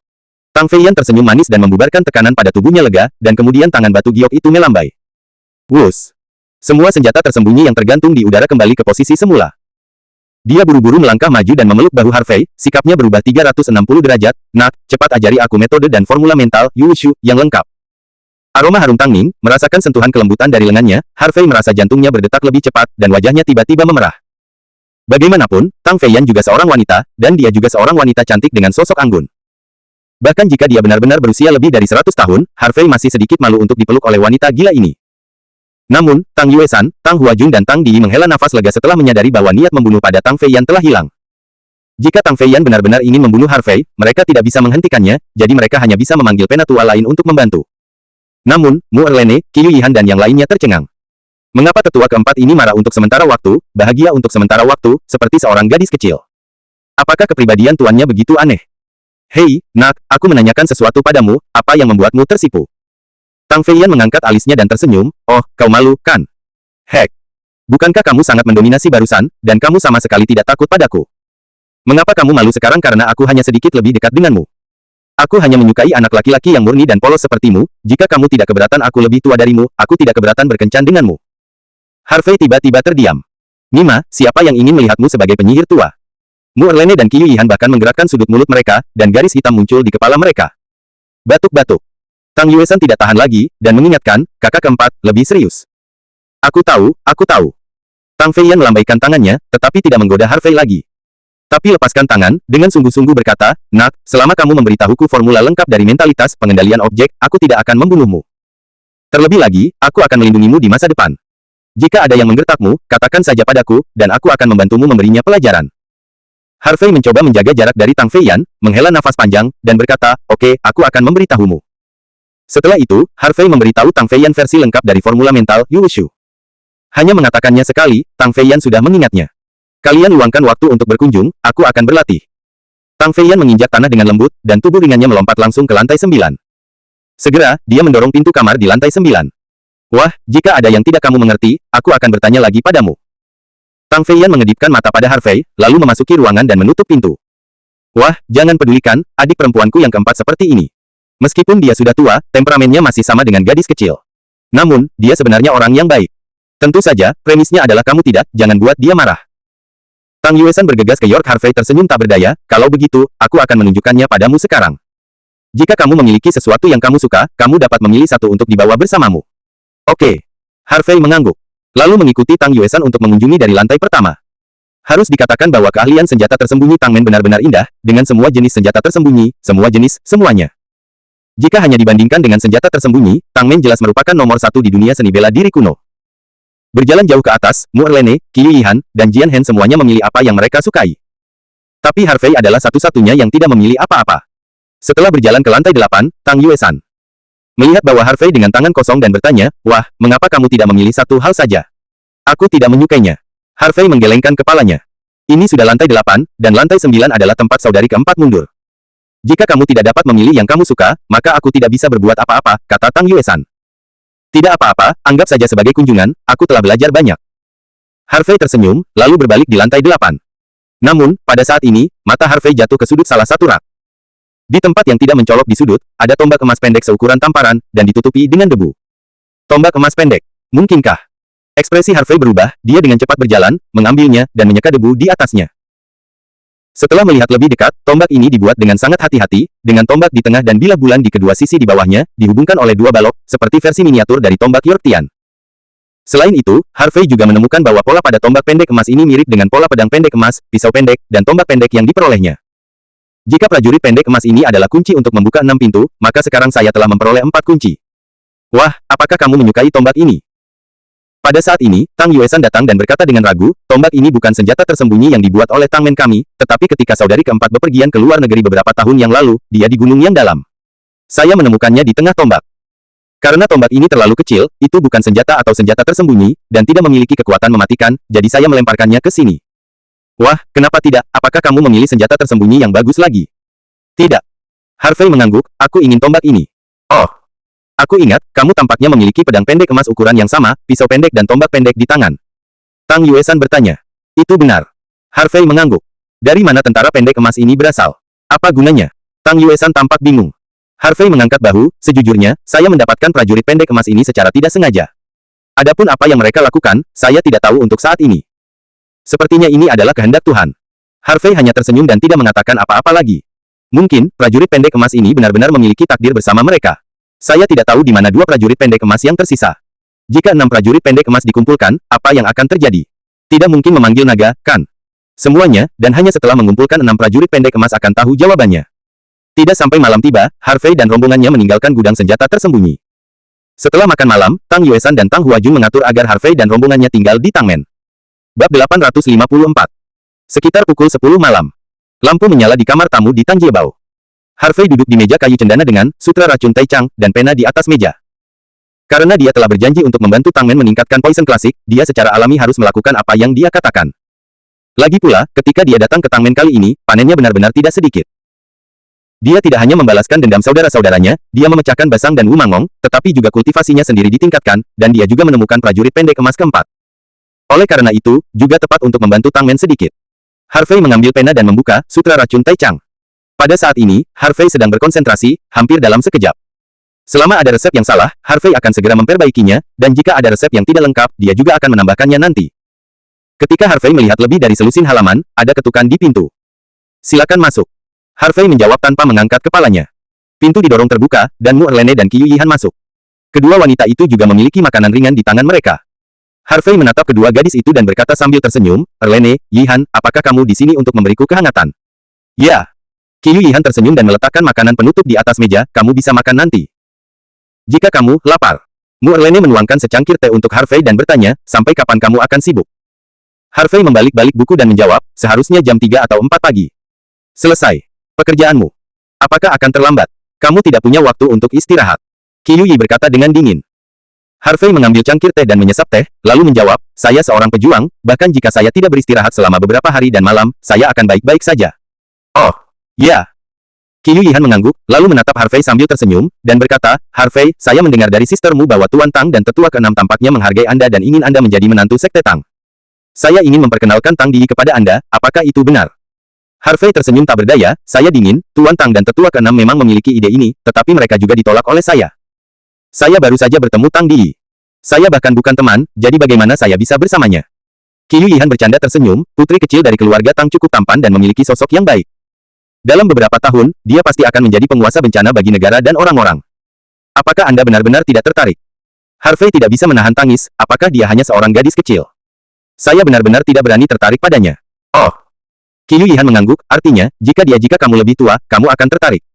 Tang Feiyan tersenyum manis dan membubarkan tekanan pada tubuhnya lega, dan kemudian tangan batu giok itu melambai. Wus. Semua senjata tersembunyi yang tergantung di udara kembali ke posisi semula. Dia buru-buru melangkah maju dan memeluk bahu Harvey, sikapnya berubah 360 derajat, nak, cepat ajari aku metode dan formula mental, Yu Wushu, yang lengkap. Aroma harum Tang Ning, merasakan sentuhan kelembutan dari lengannya, Harvey merasa jantungnya berdetak lebih cepat, dan wajahnya tiba-tiba memerah. Bagaimanapun, Tang Feiyan juga seorang wanita, dan dia juga seorang wanita cantik dengan sosok anggun. Bahkan jika dia benar-benar berusia lebih dari 100 tahun, Harvey masih sedikit malu untuk dipeluk oleh wanita gila ini. Namun, Tang Yuesan, Tang Huajun dan Tang Diyi menghela nafas lega setelah menyadari bahwa niat membunuh pada Tang Feiyan telah hilang. Jika Tang Feiyan benar-benar ingin membunuh Harvey, mereka tidak bisa menghentikannya, jadi mereka hanya bisa memanggil penatua lain untuk membantu. Namun, Mu Erlene, Qiu Yihan dan yang lainnya tercengang. Mengapa tetua keempat ini marah untuk sementara waktu, bahagia untuk sementara waktu, seperti seorang gadis kecil? Apakah kepribadian tuannya begitu aneh? Hei, nak, aku menanyakan sesuatu padamu, apa yang membuatmu tersipu? Tang Feiyan mengangkat alisnya dan tersenyum, oh, kau malu, kan? Hek. Bukankah kamu sangat mendominasi barusan, dan kamu sama sekali tidak takut padaku? Mengapa kamu malu sekarang karena aku hanya sedikit lebih dekat denganmu? Aku hanya menyukai anak laki-laki yang murni dan polos sepertimu, jika kamu tidak keberatan aku lebih tua darimu, aku tidak keberatan berkencan denganmu. Harvey tiba-tiba terdiam. Nima, siapa yang ingin melihatmu sebagai penyihir tua? Mu Erlene dan Qiu Yihan bahkan menggerakkan sudut mulut mereka, dan garis hitam muncul di kepala mereka. Batuk-batuk. Tang Yuesan tidak tahan lagi, dan mengingatkan, kakak keempat, lebih serius. Aku tahu, aku tahu. Tang Feiyan melambaikan tangannya, tetapi tidak menggoda Harvey lagi. Tapi lepaskan tangan, dengan sungguh-sungguh berkata, nak, selama kamu memberitahuku formula lengkap dari mentalitas pengendalian objek, aku tidak akan membunuhmu. Terlebih lagi, aku akan melindungimu di masa depan. Jika ada yang menggertakmu, katakan saja padaku, dan aku akan membantumu memberinya pelajaran. Harvey mencoba menjaga jarak dari Tang Feiyan, menghela nafas panjang, dan berkata, oke, aku akan memberitahumu. Setelah itu, Harvey memberitahu Tang Feiyan versi lengkap dari formula mental, Yu Wushu. Hanya mengatakannya sekali, Tang Feiyan sudah mengingatnya. Kalian luangkan waktu untuk berkunjung, aku akan berlatih. Tang Feiyan menginjak tanah dengan lembut, dan tubuh ringannya melompat langsung ke lantai 9. Segera, dia mendorong pintu kamar di lantai 9. Wah, jika ada yang tidak kamu mengerti, aku akan bertanya lagi padamu. Tang Feiyan mengedipkan mata pada Harvey, lalu memasuki ruangan dan menutup pintu. Wah, jangan pedulikan, adik perempuanku yang keempat seperti ini. Meskipun dia sudah tua, temperamennya masih sama dengan gadis kecil. Namun, dia sebenarnya orang yang baik. Tentu saja, premisnya adalah kamu tidak, jangan buat dia marah. Tang Yuesan bergegas ke York. Harvey tersenyum tak berdaya, kalau begitu, aku akan menunjukkannya padamu sekarang. Jika kamu memiliki sesuatu yang kamu suka, kamu dapat memilih satu untuk dibawa bersamamu. Oke. Harvey mengangguk. Lalu mengikuti Tang Yuesan untuk mengunjungi dari lantai pertama. Harus dikatakan bahwa keahlian senjata tersembunyi Tang Men benar-benar indah, dengan semua jenis senjata tersembunyi, semua jenis, semuanya. Jika hanya dibandingkan dengan senjata tersembunyi, Tang Men jelas merupakan nomor satu di dunia seni bela diri kuno. Berjalan jauh ke atas, Mu Erlene, Qiu Yihan, dan Jian Hen semuanya memilih apa yang mereka sukai. Tapi Harvey adalah satu-satunya yang tidak memilih apa-apa. Setelah berjalan ke lantai 8, Tang Yuesan melihat bahwa Harvey dengan tangan kosong dan bertanya, "Wah, mengapa kamu tidak memilih satu hal saja?" "Aku tidak menyukainya." Harvey menggelengkan kepalanya. "Ini sudah lantai 8, dan lantai 9 adalah tempat saudari keempat mundur. Jika kamu tidak dapat memilih yang kamu suka, maka aku tidak bisa berbuat apa-apa," kata Tang Yuesan. "Tidak apa-apa, anggap saja sebagai kunjungan, aku telah belajar banyak." Harvey tersenyum, lalu berbalik di lantai 8. Namun, pada saat ini, mata Harvey jatuh ke sudut salah satu rak. Di tempat yang tidak mencolok di sudut, ada tombak emas pendek seukuran tamparan, dan ditutupi dengan debu. Tombak emas pendek. Mungkinkah? Ekspresi Harvey berubah, dia dengan cepat berjalan, mengambilnya, dan menyeka debu di atasnya. Setelah melihat lebih dekat, tombak ini dibuat dengan sangat hati-hati, dengan tombak di tengah dan bilah bulan di kedua sisi di bawahnya, dihubungkan oleh dua balok, seperti versi miniatur dari tombak Yorktian. Selain itu, Harvey juga menemukan bahwa pola pada tombak pendek emas ini mirip dengan pola pedang pendek emas, pisau pendek, dan tombak pendek yang diperolehnya. Jika prajurit pendek emas ini adalah kunci untuk membuka 6 pintu, maka sekarang saya telah memperoleh 4 kunci. Wah, apakah kamu menyukai tombak ini? Pada saat ini, Tang Yuesan datang dan berkata dengan ragu, "Tombak ini bukan senjata tersembunyi yang dibuat oleh Tangmen kami, tetapi ketika saudari keempat bepergian ke luar negeri beberapa tahun yang lalu, dia di gunung yang dalam. Saya menemukannya di tengah tombak. Karena tombak ini terlalu kecil, itu bukan senjata atau senjata tersembunyi, dan tidak memiliki kekuatan mematikan, jadi saya melemparkannya ke sini." "Wah, kenapa tidak? Apakah kamu memilih senjata tersembunyi yang bagus lagi?" "Tidak." Harvey mengangguk, "Aku ingin tombak ini." "Oh. Aku ingat, kamu tampaknya memiliki pedang pendek emas ukuran yang sama, pisau pendek dan tombak pendek di tangan." Tang Yuesan bertanya. "Itu benar." Harvey mengangguk. "Dari mana tentara pendek emas ini berasal? Apa gunanya?" Tang Yuesan tampak bingung. Harvey mengangkat bahu, "Sejujurnya, saya mendapatkan prajurit pendek emas ini secara tidak sengaja. Adapun apa yang mereka lakukan, saya tidak tahu untuk saat ini. Sepertinya ini adalah kehendak Tuhan." Harvey hanya tersenyum dan tidak mengatakan apa-apa lagi. Mungkin, prajurit pendek emas ini benar-benar memiliki takdir bersama mereka. Saya tidak tahu di mana 2 prajurit pendek emas yang tersisa. Jika 6 prajurit pendek emas dikumpulkan, apa yang akan terjadi? Tidak mungkin memanggil naga, kan? Semuanya, dan hanya setelah mengumpulkan 6 prajurit pendek emas akan tahu jawabannya. Tidak sampai malam tiba, Harvey dan rombongannya meninggalkan gudang senjata tersembunyi. Setelah makan malam, Tang Yuesan dan Tang Huajun mengatur agar Harvey dan rombongannya tinggal di Tangmen. Bab 854. Sekitar pukul 10 malam. Lampu menyala di kamar tamu di Tanjiebao. Harvey duduk di meja kayu cendana dengan sutra racun Taicang dan pena di atas meja. Karena dia telah berjanji untuk membantu Tangmen meningkatkan poison klasik, dia secara alami harus melakukan apa yang dia katakan. Lagi pula, ketika dia datang ke Tangmen kali ini, panennya benar-benar tidak sedikit. Dia tidak hanya membalaskan dendam saudara-saudaranya, dia memecahkan Basang dan Wumangong, tetapi juga kultivasinya sendiri ditingkatkan, dan dia juga menemukan prajurit pendek emas keempat. Oleh karena itu, juga tepat untuk membantu Tangmen sedikit. Harvey mengambil pena dan membuka sutra racun Taicang. Pada saat ini, Harvey sedang berkonsentrasi, hampir dalam sekejap. Selama ada resep yang salah, Harvey akan segera memperbaikinya, dan jika ada resep yang tidak lengkap, dia juga akan menambahkannya nanti. Ketika Harvey melihat lebih dari selusin halaman, ada ketukan di pintu. "Silakan masuk." Harvey menjawab tanpa mengangkat kepalanya. Pintu didorong terbuka, dan Mu Erlene dan Qiu Yihan masuk. Kedua wanita itu juga memiliki makanan ringan di tangan mereka. Harvey menatap kedua gadis itu dan berkata sambil tersenyum, "Erlene, Yihan, apakah kamu di sini untuk memberiku kehangatan?" "Ya." Qiu Yihan tersenyum dan meletakkan makanan penutup di atas meja, "Kamu bisa makan nanti. Jika kamu lapar." Mu Erlene menuangkan secangkir teh untuk Harvey dan bertanya, "Sampai kapan kamu akan sibuk?" Harvey membalik-balik buku dan menjawab, "Seharusnya jam 3 atau 4 pagi. Selesai. Pekerjaanmu. Apakah akan terlambat? Kamu tidak punya waktu untuk istirahat." Qiu Yi berkata dengan dingin. Harvey mengambil cangkir teh dan menyesap teh, lalu menjawab, "Saya seorang pejuang, bahkan jika saya tidak beristirahat selama beberapa hari dan malam, saya akan baik-baik saja." "Oh, ya." Qiu Yihan mengangguk, lalu menatap Harvey sambil tersenyum, dan berkata, "Harvey, saya mendengar dari sistermu bahwa Tuan Tang dan tetua ke-6 tampaknya menghargai Anda dan ingin Anda menjadi menantu Sekte Tang. Saya ingin memperkenalkan Tang Di kepada Anda, apakah itu benar?" Harvey tersenyum tak berdaya, "Saya dingin, Tuan Tang dan tetua ke-6 memang memiliki ide ini, tetapi mereka juga ditolak oleh saya. Saya baru saja bertemu Tang Di. Saya bahkan bukan teman, jadi bagaimana saya bisa bersamanya?" Qiu Yihan bercanda tersenyum, putri kecil dari keluarga Tang cukup tampan dan memiliki sosok yang baik. Dalam beberapa tahun, dia pasti akan menjadi penguasa bencana bagi negara dan orang-orang. Apakah Anda benar-benar tidak tertarik? Harvey tidak bisa menahan tangis, apakah dia hanya seorang gadis kecil? Saya benar-benar tidak berani tertarik padanya. Oh. Qiu Yihan mengangguk, artinya, jika kamu lebih tua, kamu akan tertarik.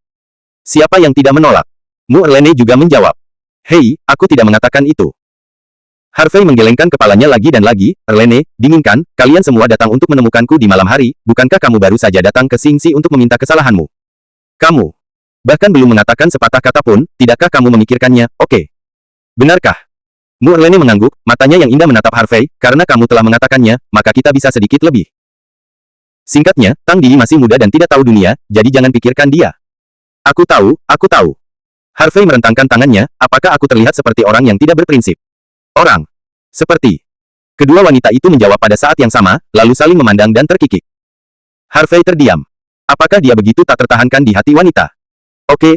Siapa yang tidak menolak? Mu Erlene juga menjawab. Hei, aku tidak mengatakan itu. Harvey menggelengkan kepalanya lagi dan lagi, "Erlene, dinginkan, kalian semua datang untuk menemukanku di malam hari, bukankah kamu baru saja datang ke Xingxi untuk meminta kesalahanmu? Kamu Bahkan belum mengatakan sepatah kata pun, tidakkah kamu memikirkannya, oke? Benarkah? Mu Erlene mengangguk, matanya yang indah menatap Harvey, karena kamu telah mengatakannya, maka kita bisa sedikit lebih. Singkatnya, Tang Di masih muda dan tidak tahu dunia, jadi jangan pikirkan dia. Aku tahu, aku tahu. Harvey merentangkan tangannya, apakah aku terlihat seperti orang yang tidak berprinsip? Orang. Seperti. Kedua wanita itu menjawab pada saat yang sama, lalu saling memandang dan terkikik. Harvey terdiam. Apakah dia begitu tak tertahankan di hati wanita? Oke,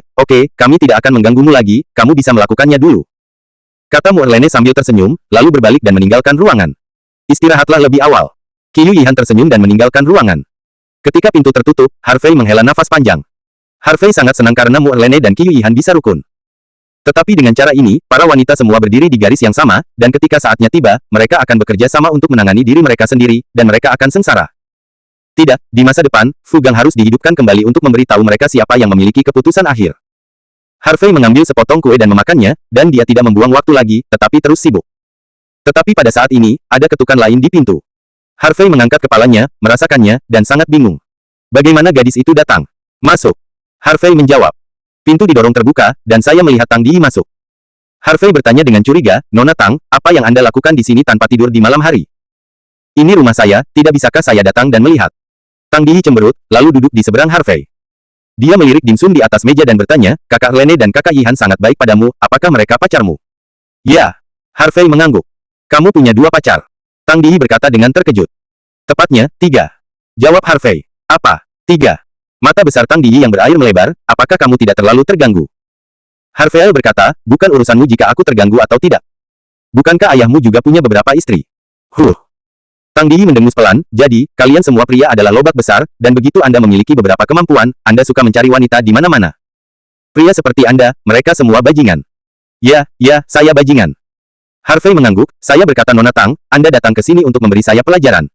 kami tidak akan mengganggumu lagi, kamu bisa melakukannya dulu. Kata Mu Erlene sambil tersenyum, lalu berbalik dan meninggalkan ruangan. Istirahatlah lebih awal. Qiu Yihan tersenyum dan meninggalkan ruangan. Ketika pintu tertutup, Harvey menghela nafas panjang. Harvey sangat senang karena Mu Erlene dan Qiu Yihan bisa rukun. Tetapi dengan cara ini, para wanita semua berdiri di garis yang sama, dan ketika saatnya tiba, mereka akan bekerja sama untuk menangani diri mereka sendiri, dan mereka akan sengsara. Tidak, di masa depan, Fu Gang harus dihidupkan kembali untuk memberitahu mereka siapa yang memiliki keputusan akhir. Harvey mengambil sepotong kue dan memakannya, dan dia tidak membuang waktu lagi, tetapi terus sibuk. Tetapi pada saat ini, ada ketukan lain di pintu. Harvey mengangkat kepalanya, merasakannya, dan sangat bingung. Bagaimana gadis itu datang? Masuk. Harvey menjawab. Pintu didorong terbuka, dan saya melihat Tang Di masuk. Harvey bertanya dengan curiga, Nona Tang, apa yang Anda lakukan di sini tanpa tidur di malam hari? Ini rumah saya, tidak bisakah saya datang dan melihat? Tang Di cemberut, lalu duduk di seberang Harvey. Dia melirik dimsum di atas meja dan bertanya, kakak Lene dan kakak Yihan sangat baik padamu, apakah mereka pacarmu? Ya. Harvey mengangguk. Kamu punya 2 pacar. Tang Di berkata dengan terkejut. Tepatnya, 3. Jawab Harvey. Apa? 3. Mata besar Tang Di yang berair melebar, apakah kamu tidak terlalu terganggu? Harvey berkata, bukan urusanmu jika aku terganggu atau tidak. Bukankah ayahmu juga punya beberapa istri? Tang Di mendengus pelan, jadi, kalian semua pria adalah lobak besar, dan begitu Anda memiliki beberapa kemampuan, Anda suka mencari wanita di mana-mana. Pria seperti Anda, mereka semua bajingan. Ya, saya bajingan. Harvey mengangguk, saya berkata Nona Tang, Anda datang ke sini untuk memberi saya pelajaran.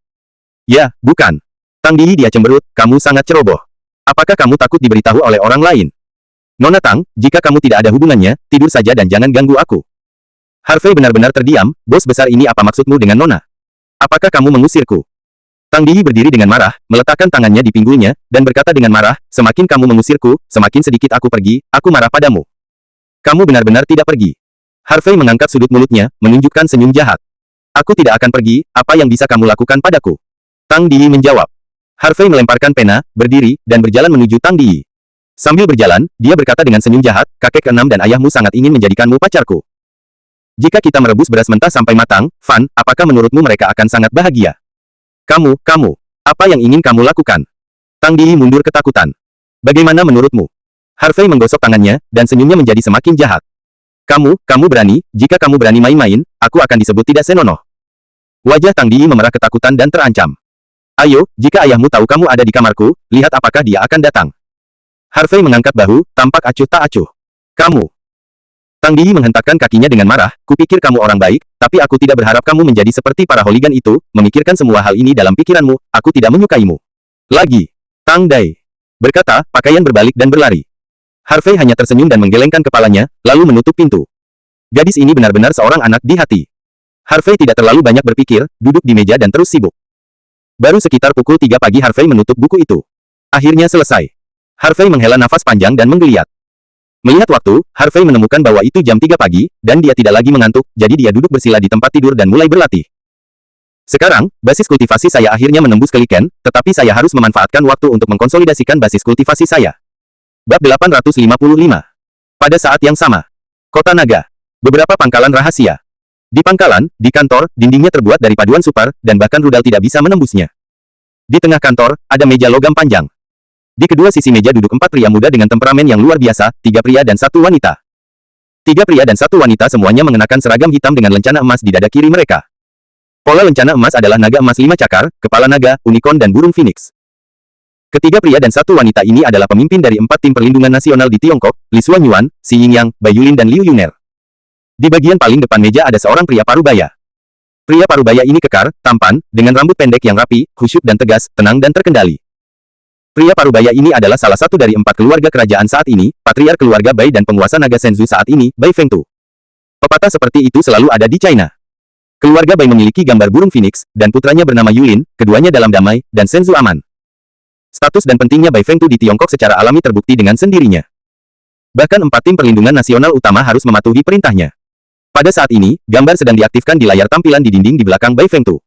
Ya, bukan. Tang Di dia cemberut, kamu sangat ceroboh. Apakah kamu takut diberitahu oleh orang lain? Nona Tang, jika kamu tidak ada hubungannya, tidur saja dan jangan ganggu aku. Harvey benar-benar terdiam, bos besar ini apa maksudmu dengan Nona? Apakah kamu mengusirku? Tang Di berdiri dengan marah, meletakkan tangannya di pinggulnya, dan berkata dengan marah, semakin kamu mengusirku, semakin sedikit aku pergi, aku marah padamu. Kamu benar-benar tidak pergi. Harvey mengangkat sudut mulutnya, menunjukkan senyum jahat. Aku tidak akan pergi, apa yang bisa kamu lakukan padaku? Tang Di menjawab. Harvey melemparkan pena, berdiri, dan berjalan menuju Tang Di. Sambil berjalan, dia berkata dengan senyum jahat, kakek keenam dan ayahmu sangat ingin menjadikanmu pacarku. Jika kita merebus beras mentah sampai matang, Fan, apakah menurutmu mereka akan sangat bahagia? Kamu, apa yang ingin kamu lakukan? Tang Di mundur ketakutan. Bagaimana menurutmu? Harvey menggosok tangannya, dan senyumnya menjadi semakin jahat. Kamu berani, jika kamu berani main-main, aku akan disebut tidak senonoh. Wajah Tang Di memerah ketakutan dan terancam. Ayo, jika ayahmu tahu kamu ada di kamarku, lihat apakah dia akan datang. Harvey mengangkat bahu, tampak acuh tak acuh. Kamu. Tang Di menghentakkan kakinya dengan marah, kupikir kamu orang baik, tapi aku tidak berharap kamu menjadi seperti para holigan itu, memikirkan semua hal ini dalam pikiranmu, aku tidak menyukaimu. Lagi. Tang Dai. Berkata, pakaian berbalik dan berlari. Harvey hanya tersenyum dan menggelengkan kepalanya, lalu menutup pintu. Gadis ini benar-benar seorang anak di hati. Harvey tidak terlalu banyak berpikir, duduk di meja dan terus sibuk. Baru sekitar pukul 3 pagi Harvey menutup buku itu. Akhirnya selesai. Harvey menghela nafas panjang dan menggeliat. Melihat waktu, Harvey menemukan bahwa itu jam 3 pagi, dan dia tidak lagi mengantuk, jadi dia duduk bersila di tempat tidur dan mulai berlatih. Sekarang, basis kultivasi saya akhirnya menembus ke Liken, tetapi saya harus memanfaatkan waktu untuk mengkonsolidasikan basis kultivasi saya. Bab 855. Pada saat yang sama. Kota Naga. Beberapa pangkalan rahasia. Di pangkalan, di kantor, dindingnya terbuat dari paduan super, dan bahkan rudal tidak bisa menembusnya. Di tengah kantor, ada meja logam panjang. Di kedua sisi meja duduk 4 pria muda dengan temperamen yang luar biasa, 3 pria dan 1 wanita. 3 pria dan 1 wanita semuanya mengenakan seragam hitam dengan lencana emas di dada kiri mereka. Pola lencana emas adalah naga emas 5 cakar, kepala naga, unicorn dan burung phoenix. Ketiga pria dan 1 wanita ini adalah pemimpin dari 4 tim perlindungan nasional di Tiongkok, Li Xuanyuan, Xi Yingyang, Bai Yulin dan Liu Yuner. Di bagian paling depan meja ada seorang pria parubaya. Pria parubaya ini kekar, tampan, dengan rambut pendek yang rapi, khusyuk dan tegas, tenang dan terkendali. Pria parubaya ini adalah salah satu dari 4 keluarga kerajaan saat ini, patriark keluarga Bai dan penguasa naga Shenzhou saat ini, Bai Fengtu. Pepatah seperti itu selalu ada di China. Keluarga Bai memiliki gambar burung phoenix, dan putranya bernama Yulin, keduanya dalam damai, dan Shenzhou aman. Status dan pentingnya Bai Fengtu di Tiongkok secara alami terbukti dengan sendirinya. Bahkan 4 tim perlindungan nasional utama harus mematuhi perintahnya. Pada saat ini, gambar sedang diaktifkan di layar tampilan di dinding di belakang Bai Fengtu.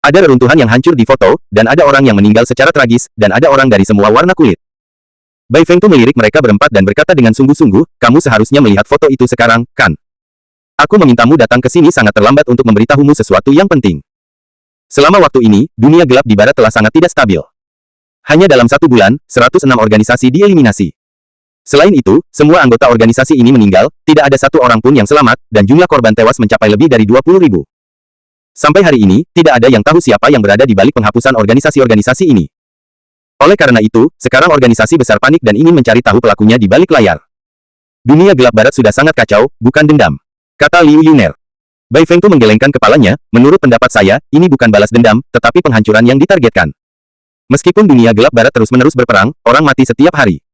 Ada reruntuhan yang hancur di foto, dan ada orang yang meninggal secara tragis, dan ada orang dari semua warna kulit. Bai Fengtu melirik mereka berempat dan berkata dengan sungguh-sungguh, kamu seharusnya melihat foto itu sekarang, kan? Aku memintamu datang ke sini sangat terlambat untuk memberitahumu sesuatu yang penting. Selama waktu ini, dunia gelap di barat telah sangat tidak stabil. Hanya dalam 1 bulan, 106 organisasi dieliminasi. Selain itu, semua anggota organisasi ini meninggal, tidak ada satu orang pun yang selamat, dan jumlah korban tewas mencapai lebih dari 20.000. Sampai hari ini, tidak ada yang tahu siapa yang berada di balik penghapusan organisasi-organisasi ini. Oleh karena itu, sekarang organisasi besar panik dan ingin mencari tahu pelakunya di balik layar. Dunia gelap barat sudah sangat kacau, bukan dendam, kata Liu Yuner. Bai Fengtu menggelengkan kepalanya, menurut pendapat saya, ini bukan balas dendam, tetapi penghancuran yang ditargetkan. Meskipun dunia gelap barat terus-menerus berperang, orang mati setiap hari.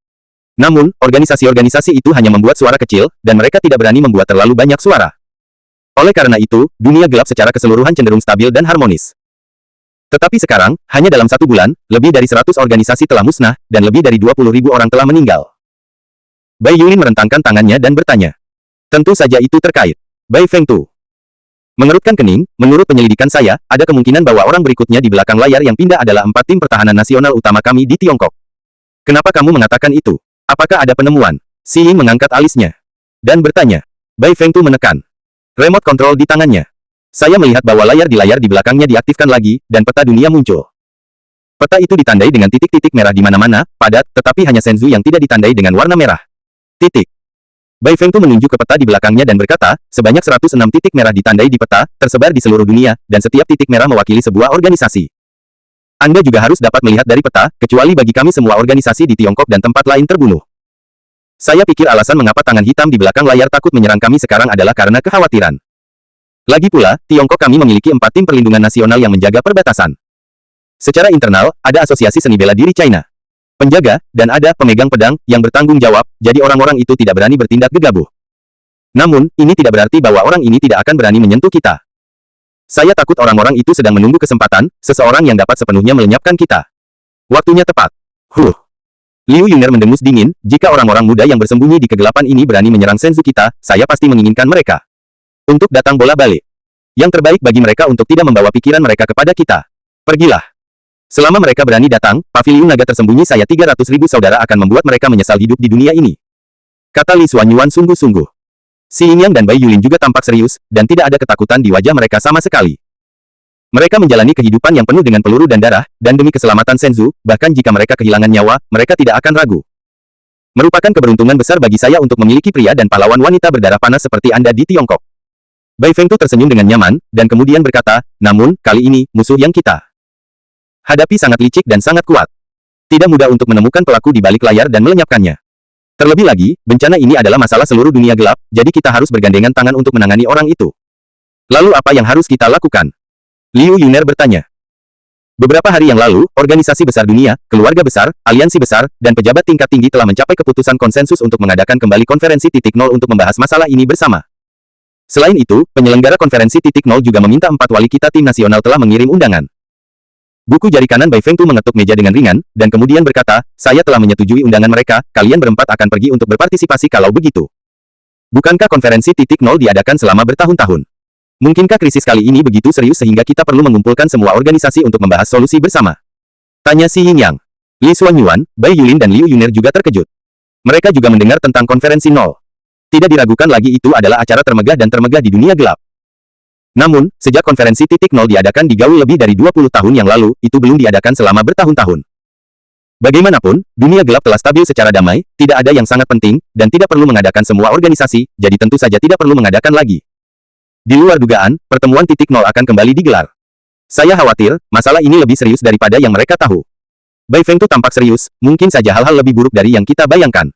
Namun, organisasi-organisasi itu hanya membuat suara kecil, dan mereka tidak berani membuat terlalu banyak suara. Oleh karena itu, dunia gelap secara keseluruhan cenderung stabil dan harmonis. Tetapi sekarang, hanya dalam 1 bulan, lebih dari 100 organisasi telah musnah, dan lebih dari 20.000 orang telah meninggal. Bai Yulin merentangkan tangannya dan bertanya. Tentu saja itu terkait. Bai Fengtu mengerutkan kening, menurut penyelidikan saya, ada kemungkinan bahwa orang berikutnya di belakang layar yang pindah adalah 4 tim pertahanan nasional utama kami di Tiongkok. Kenapa kamu mengatakan itu? Apakah ada penemuan? Xi Ying mengangkat alisnya dan bertanya. Bai Fengtu menekan remote control di tangannya. Saya melihat bahwa layar di belakangnya diaktifkan lagi, dan peta dunia muncul. Peta itu ditandai dengan titik-titik merah di mana-mana, padat, tetapi hanya Shenzhou yang tidak ditandai dengan warna merah. Titik. Bai Fengtu menunjuk ke peta di belakangnya dan berkata, sebanyak 106 titik merah ditandai di peta, tersebar di seluruh dunia, dan setiap titik merah mewakili sebuah organisasi. Anda juga harus dapat melihat dari peta, kecuali bagi kami semua organisasi di Tiongkok dan tempat lain terbunuh. Saya pikir alasan mengapa tangan hitam di belakang layar takut menyerang kami sekarang adalah karena kekhawatiran. Lagi pula, Tiongkok kami memiliki 4 tim perlindungan nasional yang menjaga perbatasan. Secara internal, ada Asosiasi Seni Bela Diri China, penjaga, dan ada pemegang pedang yang bertanggung jawab, jadi orang-orang itu tidak berani bertindak gegabah. Namun, ini tidak berarti bahwa orang ini tidak akan berani menyentuh kita. Saya takut orang-orang itu sedang menunggu kesempatan, seseorang yang dapat sepenuhnya melenyapkan kita. Waktunya tepat. Liu Yuner mendengus dingin, jika orang-orang muda yang bersembunyi di kegelapan ini berani menyerang Shenzhou kita, saya pasti menginginkan mereka untuk datang bola balik. Yang terbaik bagi mereka untuk tidak membawa pikiran mereka kepada kita. Pergilah. Selama mereka berani datang, paviliun naga tersembunyi saya 300.000 saudara akan membuat mereka menyesal hidup di dunia ini. Kata Li Xuanyuan sungguh-sungguh. Xi Yingyang dan Bai Yulin juga tampak serius, dan tidak ada ketakutan di wajah mereka sama sekali. Mereka menjalani kehidupan yang penuh dengan peluru dan darah, dan demi keselamatan Shenzhou, bahkan jika mereka kehilangan nyawa, mereka tidak akan ragu. Merupakan keberuntungan besar bagi saya untuk memiliki pria dan pahlawan wanita berdarah panas seperti Anda di Tiongkok. Bai Fengtu tersenyum dengan nyaman, dan kemudian berkata, namun, kali ini, musuh yang kita hadapi sangat licik dan sangat kuat. Tidak mudah untuk menemukan pelaku di balik layar dan melenyapkannya. Terlebih lagi, bencana ini adalah masalah seluruh dunia gelap, jadi kita harus bergandengan tangan untuk menangani orang itu. Lalu apa yang harus kita lakukan? Liu Yuner bertanya. Beberapa hari yang lalu, organisasi besar dunia, keluarga besar, aliansi besar, dan pejabat tingkat tinggi telah mencapai keputusan konsensus untuk mengadakan kembali konferensi titik nol untuk membahas masalah ini bersama. Selain itu, penyelenggara konferensi titik nol juga meminta 4 wali kita tim nasional telah mengirim undangan. Buku jari kanan Bai Fengtu mengetuk meja dengan ringan, dan kemudian berkata, saya telah menyetujui undangan mereka, kalian berempat akan pergi untuk berpartisipasi kalau begitu. Bukankah konferensi titik nol diadakan selama bertahun-tahun? Mungkinkah krisis kali ini begitu serius sehingga kita perlu mengumpulkan semua organisasi untuk membahas solusi bersama? Tanya Xi Yingyang. Li Xuanyuan, Bai Yulin dan Liu Yuner juga terkejut. Mereka juga mendengar tentang konferensi nol. Tidak diragukan lagi itu adalah acara termegah dan termegah di dunia gelap. Namun, sejak konferensi titik nol diadakan di Gaul lebih dari 20 tahun yang lalu, itu belum diadakan selama bertahun-tahun. Bagaimanapun, dunia gelap telah stabil secara damai, tidak ada yang sangat penting, dan tidak perlu mengadakan semua organisasi, jadi tentu saja tidak perlu mengadakan lagi. Di luar dugaan, pertemuan titik nol akan kembali digelar. Saya khawatir, masalah ini lebih serius daripada yang mereka tahu. Bai Fengtu tampak serius, mungkin saja hal-hal lebih buruk dari yang kita bayangkan.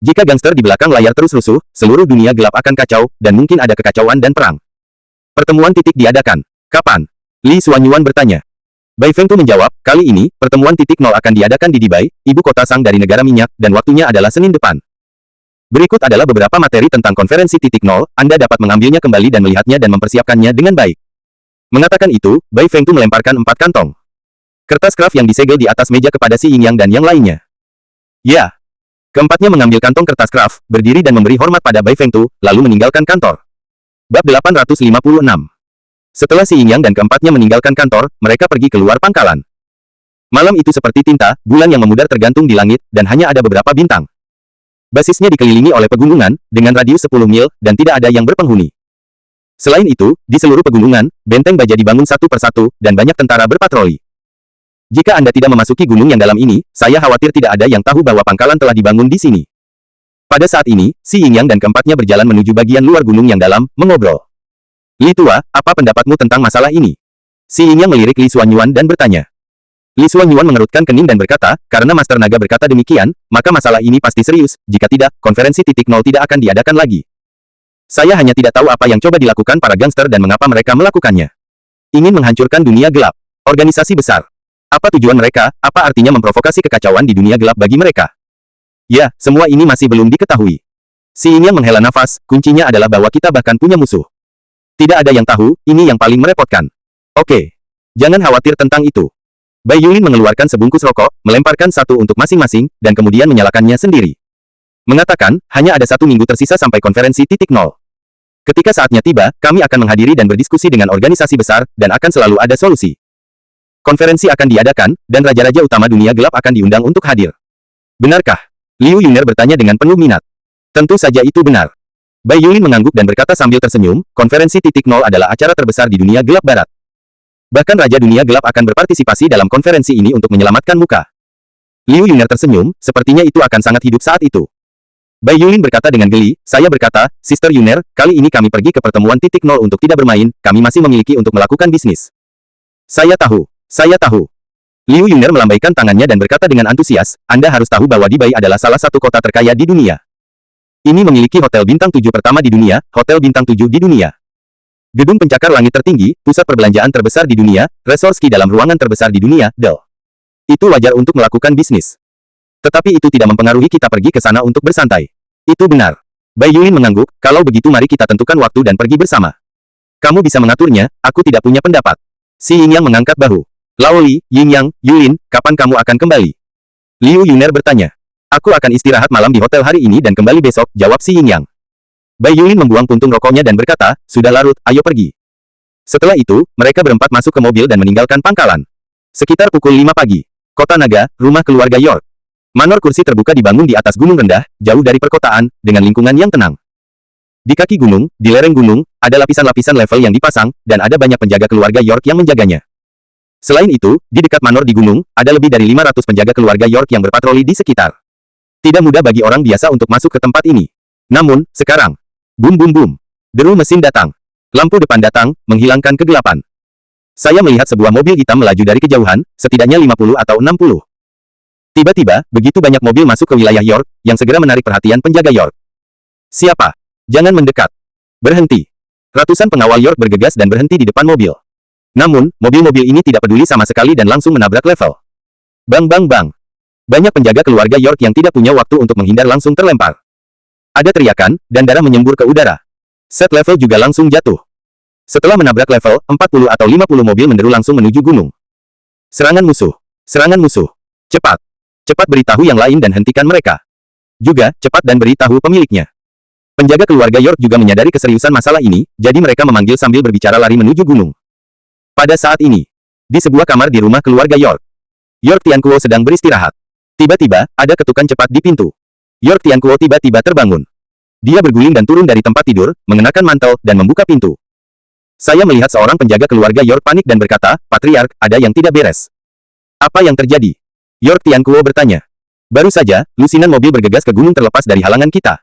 Jika gangster di belakang layar terus rusuh, seluruh dunia gelap akan kacau, dan mungkin ada kekacauan dan perang. Pertemuan titik diadakan. Kapan? Li Xuanyuan bertanya. Bai Fengtu menjawab, kali ini, pertemuan titik nol akan diadakan di Dibai, ibu kota Sang dari negara minyak, dan waktunya adalah Senin depan. Berikut adalah beberapa materi tentang konferensi titik nol, Anda dapat mengambilnya kembali dan melihatnya dan mempersiapkannya dengan baik. Mengatakan itu, Bai Fengtu melemparkan 4 kantong kertas kraft yang disegel di atas meja kepada Xi Yingyang dan yang lainnya. Ya. Keempatnya mengambil kantong kertas kraft, berdiri dan memberi hormat pada Bai Fengtu, lalu meninggalkan kantor. Bab 856. Setelah Si Yingyang dan keempatnya meninggalkan kantor, mereka pergi keluar pangkalan. Malam itu seperti tinta, bulan yang memudar tergantung di langit, dan hanya ada beberapa bintang. Basisnya dikelilingi oleh pegunungan, dengan radius 10 mil, dan tidak ada yang berpenghuni. Selain itu, di seluruh pegunungan, benteng baja dibangun satu persatu, dan banyak tentara berpatroli. Jika Anda tidak memasuki gunung yang dalam ini, saya khawatir tidak ada yang tahu bahwa pangkalan telah dibangun di sini. Pada saat ini, Si Yingyang dan keempatnya berjalan menuju bagian luar gunung yang dalam, mengobrol. Li Tua, apa pendapatmu tentang masalah ini? Si Yingyang melirik Li Xuanyuan dan bertanya. Li Xuanyuan mengerutkan kening dan berkata, karena Master Naga berkata demikian, maka masalah ini pasti serius, jika tidak, konferensi titik nol tidak akan diadakan lagi. Saya hanya tidak tahu apa yang coba dilakukan para gangster dan mengapa mereka melakukannya. Ingin menghancurkan dunia gelap. Organisasi besar. Apa tujuan mereka? Apa artinya memprovokasi kekacauan di dunia gelap bagi mereka? Ya, semua ini masih belum diketahui. Si Yingyang menghela nafas, kuncinya adalah bahwa kita bahkan punya musuh. Tidak ada yang tahu, ini yang paling merepotkan. Oke. Jangan khawatir tentang itu. Bai Yulin mengeluarkan sebungkus rokok, melemparkan satu untuk masing-masing, dan kemudian menyalakannya sendiri. Mengatakan, hanya ada 1 minggu tersisa sampai konferensi titik nol. Ketika saatnya tiba, kami akan menghadiri dan berdiskusi dengan organisasi besar, dan akan selalu ada solusi. Konferensi akan diadakan, dan raja-raja utama dunia gelap akan diundang untuk hadir. Benarkah? Liu Yuner bertanya dengan penuh minat. Tentu saja itu benar. Bai Yulin mengangguk dan berkata sambil tersenyum, konferensi titik nol adalah acara terbesar di dunia gelap barat. Bahkan Raja Dunia Gelap akan berpartisipasi dalam konferensi ini untuk menyelamatkan muka. Liu Yuner tersenyum, sepertinya itu akan sangat hidup saat itu. Bai Yulin berkata dengan geli, saya berkata, Sister Yuner, kali ini kami pergi ke pertemuan titik nol untuk tidak bermain, kami masih memiliki untuk melakukan bisnis. Saya tahu. Saya tahu. Liu Yuner melambaikan tangannya dan berkata dengan antusias, Anda harus tahu bahwa Dibai adalah salah satu kota terkaya di dunia. Ini memiliki hotel bintang 7 pertama di dunia, hotel bintang 7 di dunia. Gedung pencakar langit tertinggi, pusat perbelanjaan terbesar di dunia, resort ski dalam ruangan terbesar di dunia, Itu wajar untuk melakukan bisnis. Tetapi itu tidak mempengaruhi kita pergi ke sana untuk bersantai. Itu benar. Bai Yulin mengangguk, kalau begitu mari kita tentukan waktu dan pergi bersama. Kamu bisa mengaturnya, aku tidak punya pendapat. Si Yingyang mengangkat bahu. Lao Li, Yingyang, Yulin, kapan kamu akan kembali? Liu Yuner bertanya. Aku akan istirahat malam di hotel hari ini dan kembali besok, jawab si Yingyang. Bai Yulin membuang puntung rokoknya dan berkata, sudah larut, ayo pergi. Setelah itu, mereka berempat masuk ke mobil dan meninggalkan pangkalan. Sekitar pukul 5 pagi. Kota Naga, rumah keluarga York. Manor kursi terbuka dibangun di atas gunung rendah, jauh dari perkotaan, dengan lingkungan yang tenang. Di kaki gunung, di lereng gunung, ada lapisan-lapisan level yang dipasang, dan ada banyak penjaga keluarga York yang menjaganya. Selain itu, di dekat manor di gunung, ada lebih dari 500 penjaga keluarga York yang berpatroli di sekitar. Tidak mudah bagi orang biasa untuk masuk ke tempat ini. Namun, sekarang, bum bum bum, deru mesin datang. Lampu depan datang, menghilangkan kegelapan. Saya melihat sebuah mobil hitam melaju dari kejauhan, setidaknya 50 atau 60. Tiba-tiba, begitu banyak mobil masuk ke wilayah York, yang segera menarik perhatian penjaga York. Siapa? Jangan mendekat. Berhenti. Ratusan pengawal York bergegas dan berhenti di depan mobil. Namun, mobil-mobil ini tidak peduli sama sekali dan langsung menabrak level. Bang bang bang. Banyak penjaga keluarga York yang tidak punya waktu untuk menghindar langsung terlempar. Ada teriakan, dan darah menyembur ke udara. Set level juga langsung jatuh. Setelah menabrak level, 40 atau 50 mobil menderu langsung menuju gunung. Serangan musuh. Serangan musuh. Cepat. Cepat beritahu yang lain dan hentikan mereka. Juga, cepat dan beritahu pemiliknya. Penjaga keluarga York juga menyadari keseriusan masalah ini, jadi mereka memanggil sambil berbicara lari menuju gunung. Pada saat ini, di sebuah kamar di rumah keluarga York, York Tiankuo sedang beristirahat. Tiba-tiba, ada ketukan cepat di pintu. York Tiankuo tiba-tiba terbangun. Dia berguling dan turun dari tempat tidur, mengenakan mantel, dan membuka pintu. Saya melihat seorang penjaga keluarga York panik dan berkata, Patriark, ada yang tidak beres. Apa yang terjadi? York Tiankuo bertanya. Baru saja, lusinan mobil bergegas ke gunung terlepas dari halangan kita.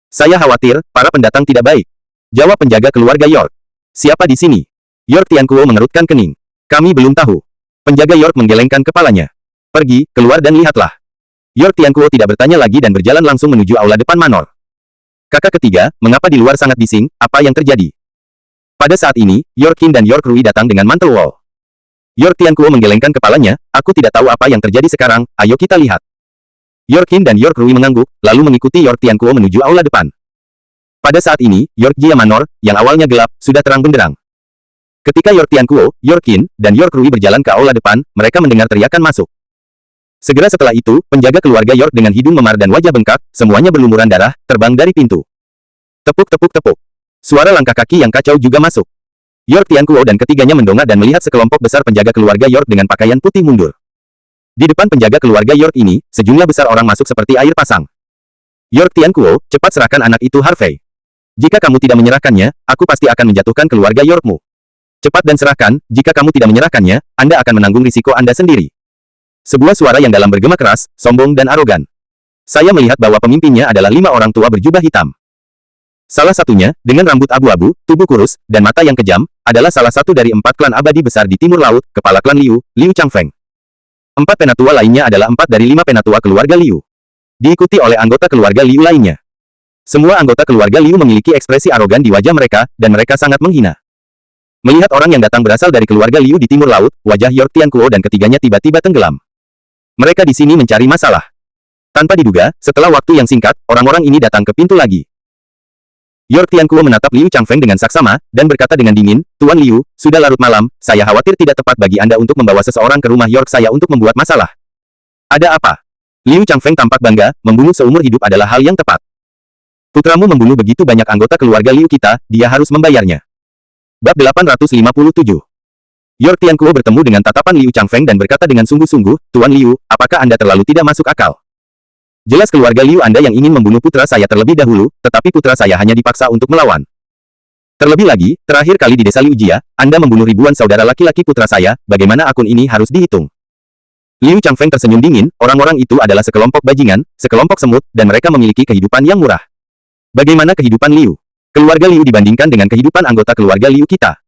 Saya khawatir, para pendatang tidak baik. Jawab penjaga keluarga York. Siapa di sini? York Tiankuo mengerutkan kening. Kami belum tahu. Penjaga York menggelengkan kepalanya. Pergi, keluar dan lihatlah. York Tiankuo tidak bertanya lagi dan berjalan langsung menuju aula depan manor. Kakak ketiga, mengapa di luar sangat bising, apa yang terjadi? Pada saat ini, York Qin dan York Rui datang dengan mantel wall. York Tiankuo menggelengkan kepalanya, aku tidak tahu apa yang terjadi sekarang, ayo kita lihat. York Qin dan York Rui mengangguk, lalu mengikuti York Tiankuo menuju aula depan. Pada saat ini, York Jia Manor, yang awalnya gelap, sudah terang benderang. Ketika York Tiankuo, York Qin, dan York Rui berjalan ke aula depan, mereka mendengar teriakan masuk. Segera setelah itu, penjaga keluarga York dengan hidung memar dan wajah bengkak, semuanya berlumuran darah, terbang dari pintu. Tepuk-tepuk-tepuk. Suara langkah kaki yang kacau juga masuk. York Tianquo dan ketiganya mendongak dan melihat sekelompok besar penjaga keluarga York dengan pakaian putih mundur. Di depan penjaga keluarga York ini, sejumlah besar orang masuk seperti air pasang. York Tianquo, cepat serahkan anak itu Harvey. Jika kamu tidak menyerahkannya, aku pasti akan menjatuhkan keluarga Yorkmu. Cepat dan serahkan, jika kamu tidak menyerahkannya, Anda akan menanggung risiko Anda sendiri. Sebuah suara yang dalam bergema keras, sombong dan arogan. Saya melihat bahwa pemimpinnya adalah 5 orang tua berjubah hitam. Salah satunya, dengan rambut abu-abu, tubuh kurus, dan mata yang kejam, adalah salah satu dari 4 klan abadi besar di timur laut, kepala klan Liu, Liu Changfeng. 4 penatua lainnya adalah 4 dari 5 penatua keluarga Liu. Diikuti oleh anggota keluarga Liu lainnya. Semua anggota keluarga Liu memiliki ekspresi arogan di wajah mereka, dan mereka sangat menghina. Melihat orang yang datang berasal dari keluarga Liu di timur laut, wajah York Tianquo dan ketiganya tiba-tiba tenggelam. Mereka di sini mencari masalah. Tanpa diduga, setelah waktu yang singkat, orang-orang ini datang ke pintu lagi. York Tianquo menatap Liu Changfeng dengan saksama, dan berkata dengan dingin, Tuan Liu, sudah larut malam, saya khawatir tidak tepat bagi Anda untuk membawa seseorang ke rumah York saya untuk membuat masalah. Ada apa? Liu Changfeng tampak bangga, membunuh seumur hidup adalah hal yang tepat. Putramu membunuh begitu banyak anggota keluarga Liu kita, dia harus membayarnya. Bab 857. York Tianquo bertemu dengan tatapan Liu Changfeng dan berkata dengan sungguh-sungguh, Tuan Liu, apakah Anda terlalu tidak masuk akal? Jelas keluarga Liu Anda yang ingin membunuh putra saya terlebih dahulu, tetapi putra saya hanya dipaksa untuk melawan. Terlebih lagi, terakhir kali di desa Liu Jia, Anda membunuh ribuan saudara laki-laki putra saya, bagaimana akun ini harus dihitung? Liu Changfeng tersenyum dingin, orang-orang itu adalah sekelompok bajingan, sekelompok semut, dan mereka memiliki kehidupan yang murah. Bagaimana kehidupan Liu? Keluarga Liu dibandingkan dengan kehidupan anggota keluarga Liu kita.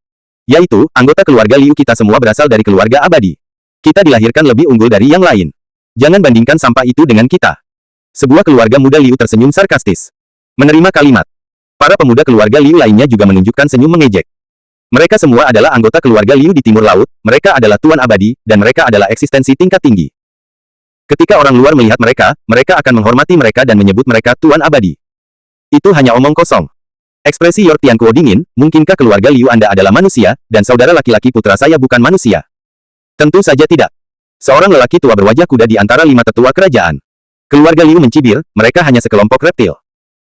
Yaitu, anggota keluarga Liu kita semua berasal dari keluarga abadi. Kita dilahirkan lebih unggul dari yang lain. Jangan bandingkan sampah itu dengan kita. Sebuah keluarga muda Liu tersenyum sarkastis. Menerima kalimat. Para pemuda keluarga Liu lainnya juga menunjukkan senyum mengejek. Mereka semua adalah anggota keluarga Liu di timur laut, mereka adalah tuan abadi, dan mereka adalah eksistensi tingkat tinggi. Ketika orang luar melihat mereka, mereka akan menghormati mereka dan menyebut mereka tuan abadi. Itu hanya omong kosong. Ekspresi York Tianquo dingin, mungkinkah keluarga Liu Anda adalah manusia, dan saudara laki-laki putra saya bukan manusia? Tentu saja tidak. Seorang lelaki tua berwajah kuda di antara 5 tetua kerajaan. Keluarga Liu mencibir, mereka hanya sekelompok reptil.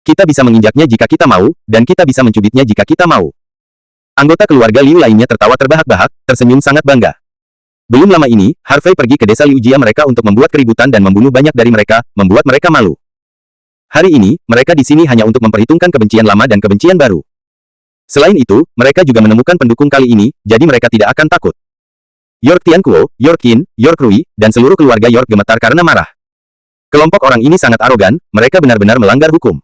Kita bisa menginjaknya jika kita mau, dan kita bisa mencubitnya jika kita mau. Anggota keluarga Liu lainnya tertawa terbahak-bahak, tersenyum sangat bangga. Belum lama ini, Harvey pergi ke desa Liu Jia mereka untuk membuat keributan dan membunuh banyak dari mereka, membuat mereka malu. Hari ini, mereka di sini hanya untuk memperhitungkan kebencian lama dan kebencian baru. Selain itu, mereka juga menemukan pendukung kali ini, jadi mereka tidak akan takut. York Tianquo, York Qin, York Rui, dan seluruh keluarga York gemetar karena marah. Kelompok orang ini sangat arogan, mereka benar-benar melanggar hukum.